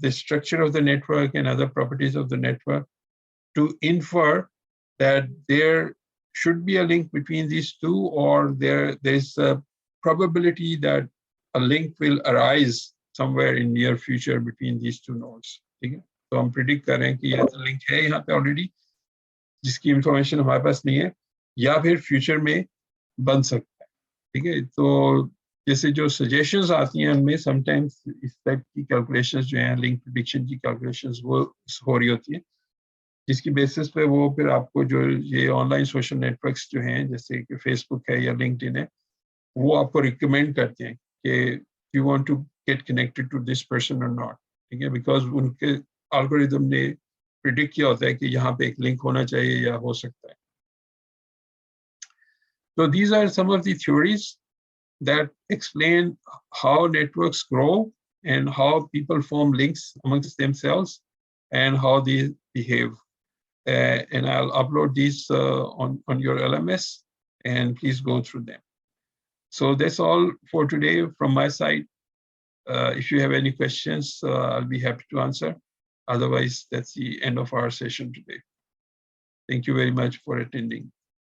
the structure of the network and other properties of the network to infer that there should be a link between these two, or there's a probability that a link will arise somewhere in near future between these two nodes, ठीक है। तो हम predict कर रहे हैं कि ये तो link है यहाँ पे already जिसकी information हमारे पास नहीं है, या फिर future में बन सकता है, ठीक है। तो जैसे जो सजेशंस आती हैं उनमें समटाइम्स इस टाइप की कैलकुलेशंस जो हैं लिंक प्रेडिक्शन की कैलकुलेशंस वो हो रही होती है, जिसकी बेसिस पे वो फिर आपको जो ये ऑनलाइन सोशल नेटवर्क्स जो हैं जैसे कि फेसबुक है या लिंक्डइन है वो आपको रिकमेंड करते हैं कि you want to get connected to this person और नॉट, ठीक है, बिकॉज उनके एल्गोरिथम ने प्रिडिक्ट किया होता है कि यहाँ पे एक लिंक होना चाहिए या हो सकता है। So these are some of the theories that explain how networks grow and how people form links amongst themselves and how they behave. And I'll upload these on your LMS, and please go through them. So that's all for today from my side. If you have any questions, I'll be happy to answer. Otherwise, that's the end of our session today. Thank you very much for attending.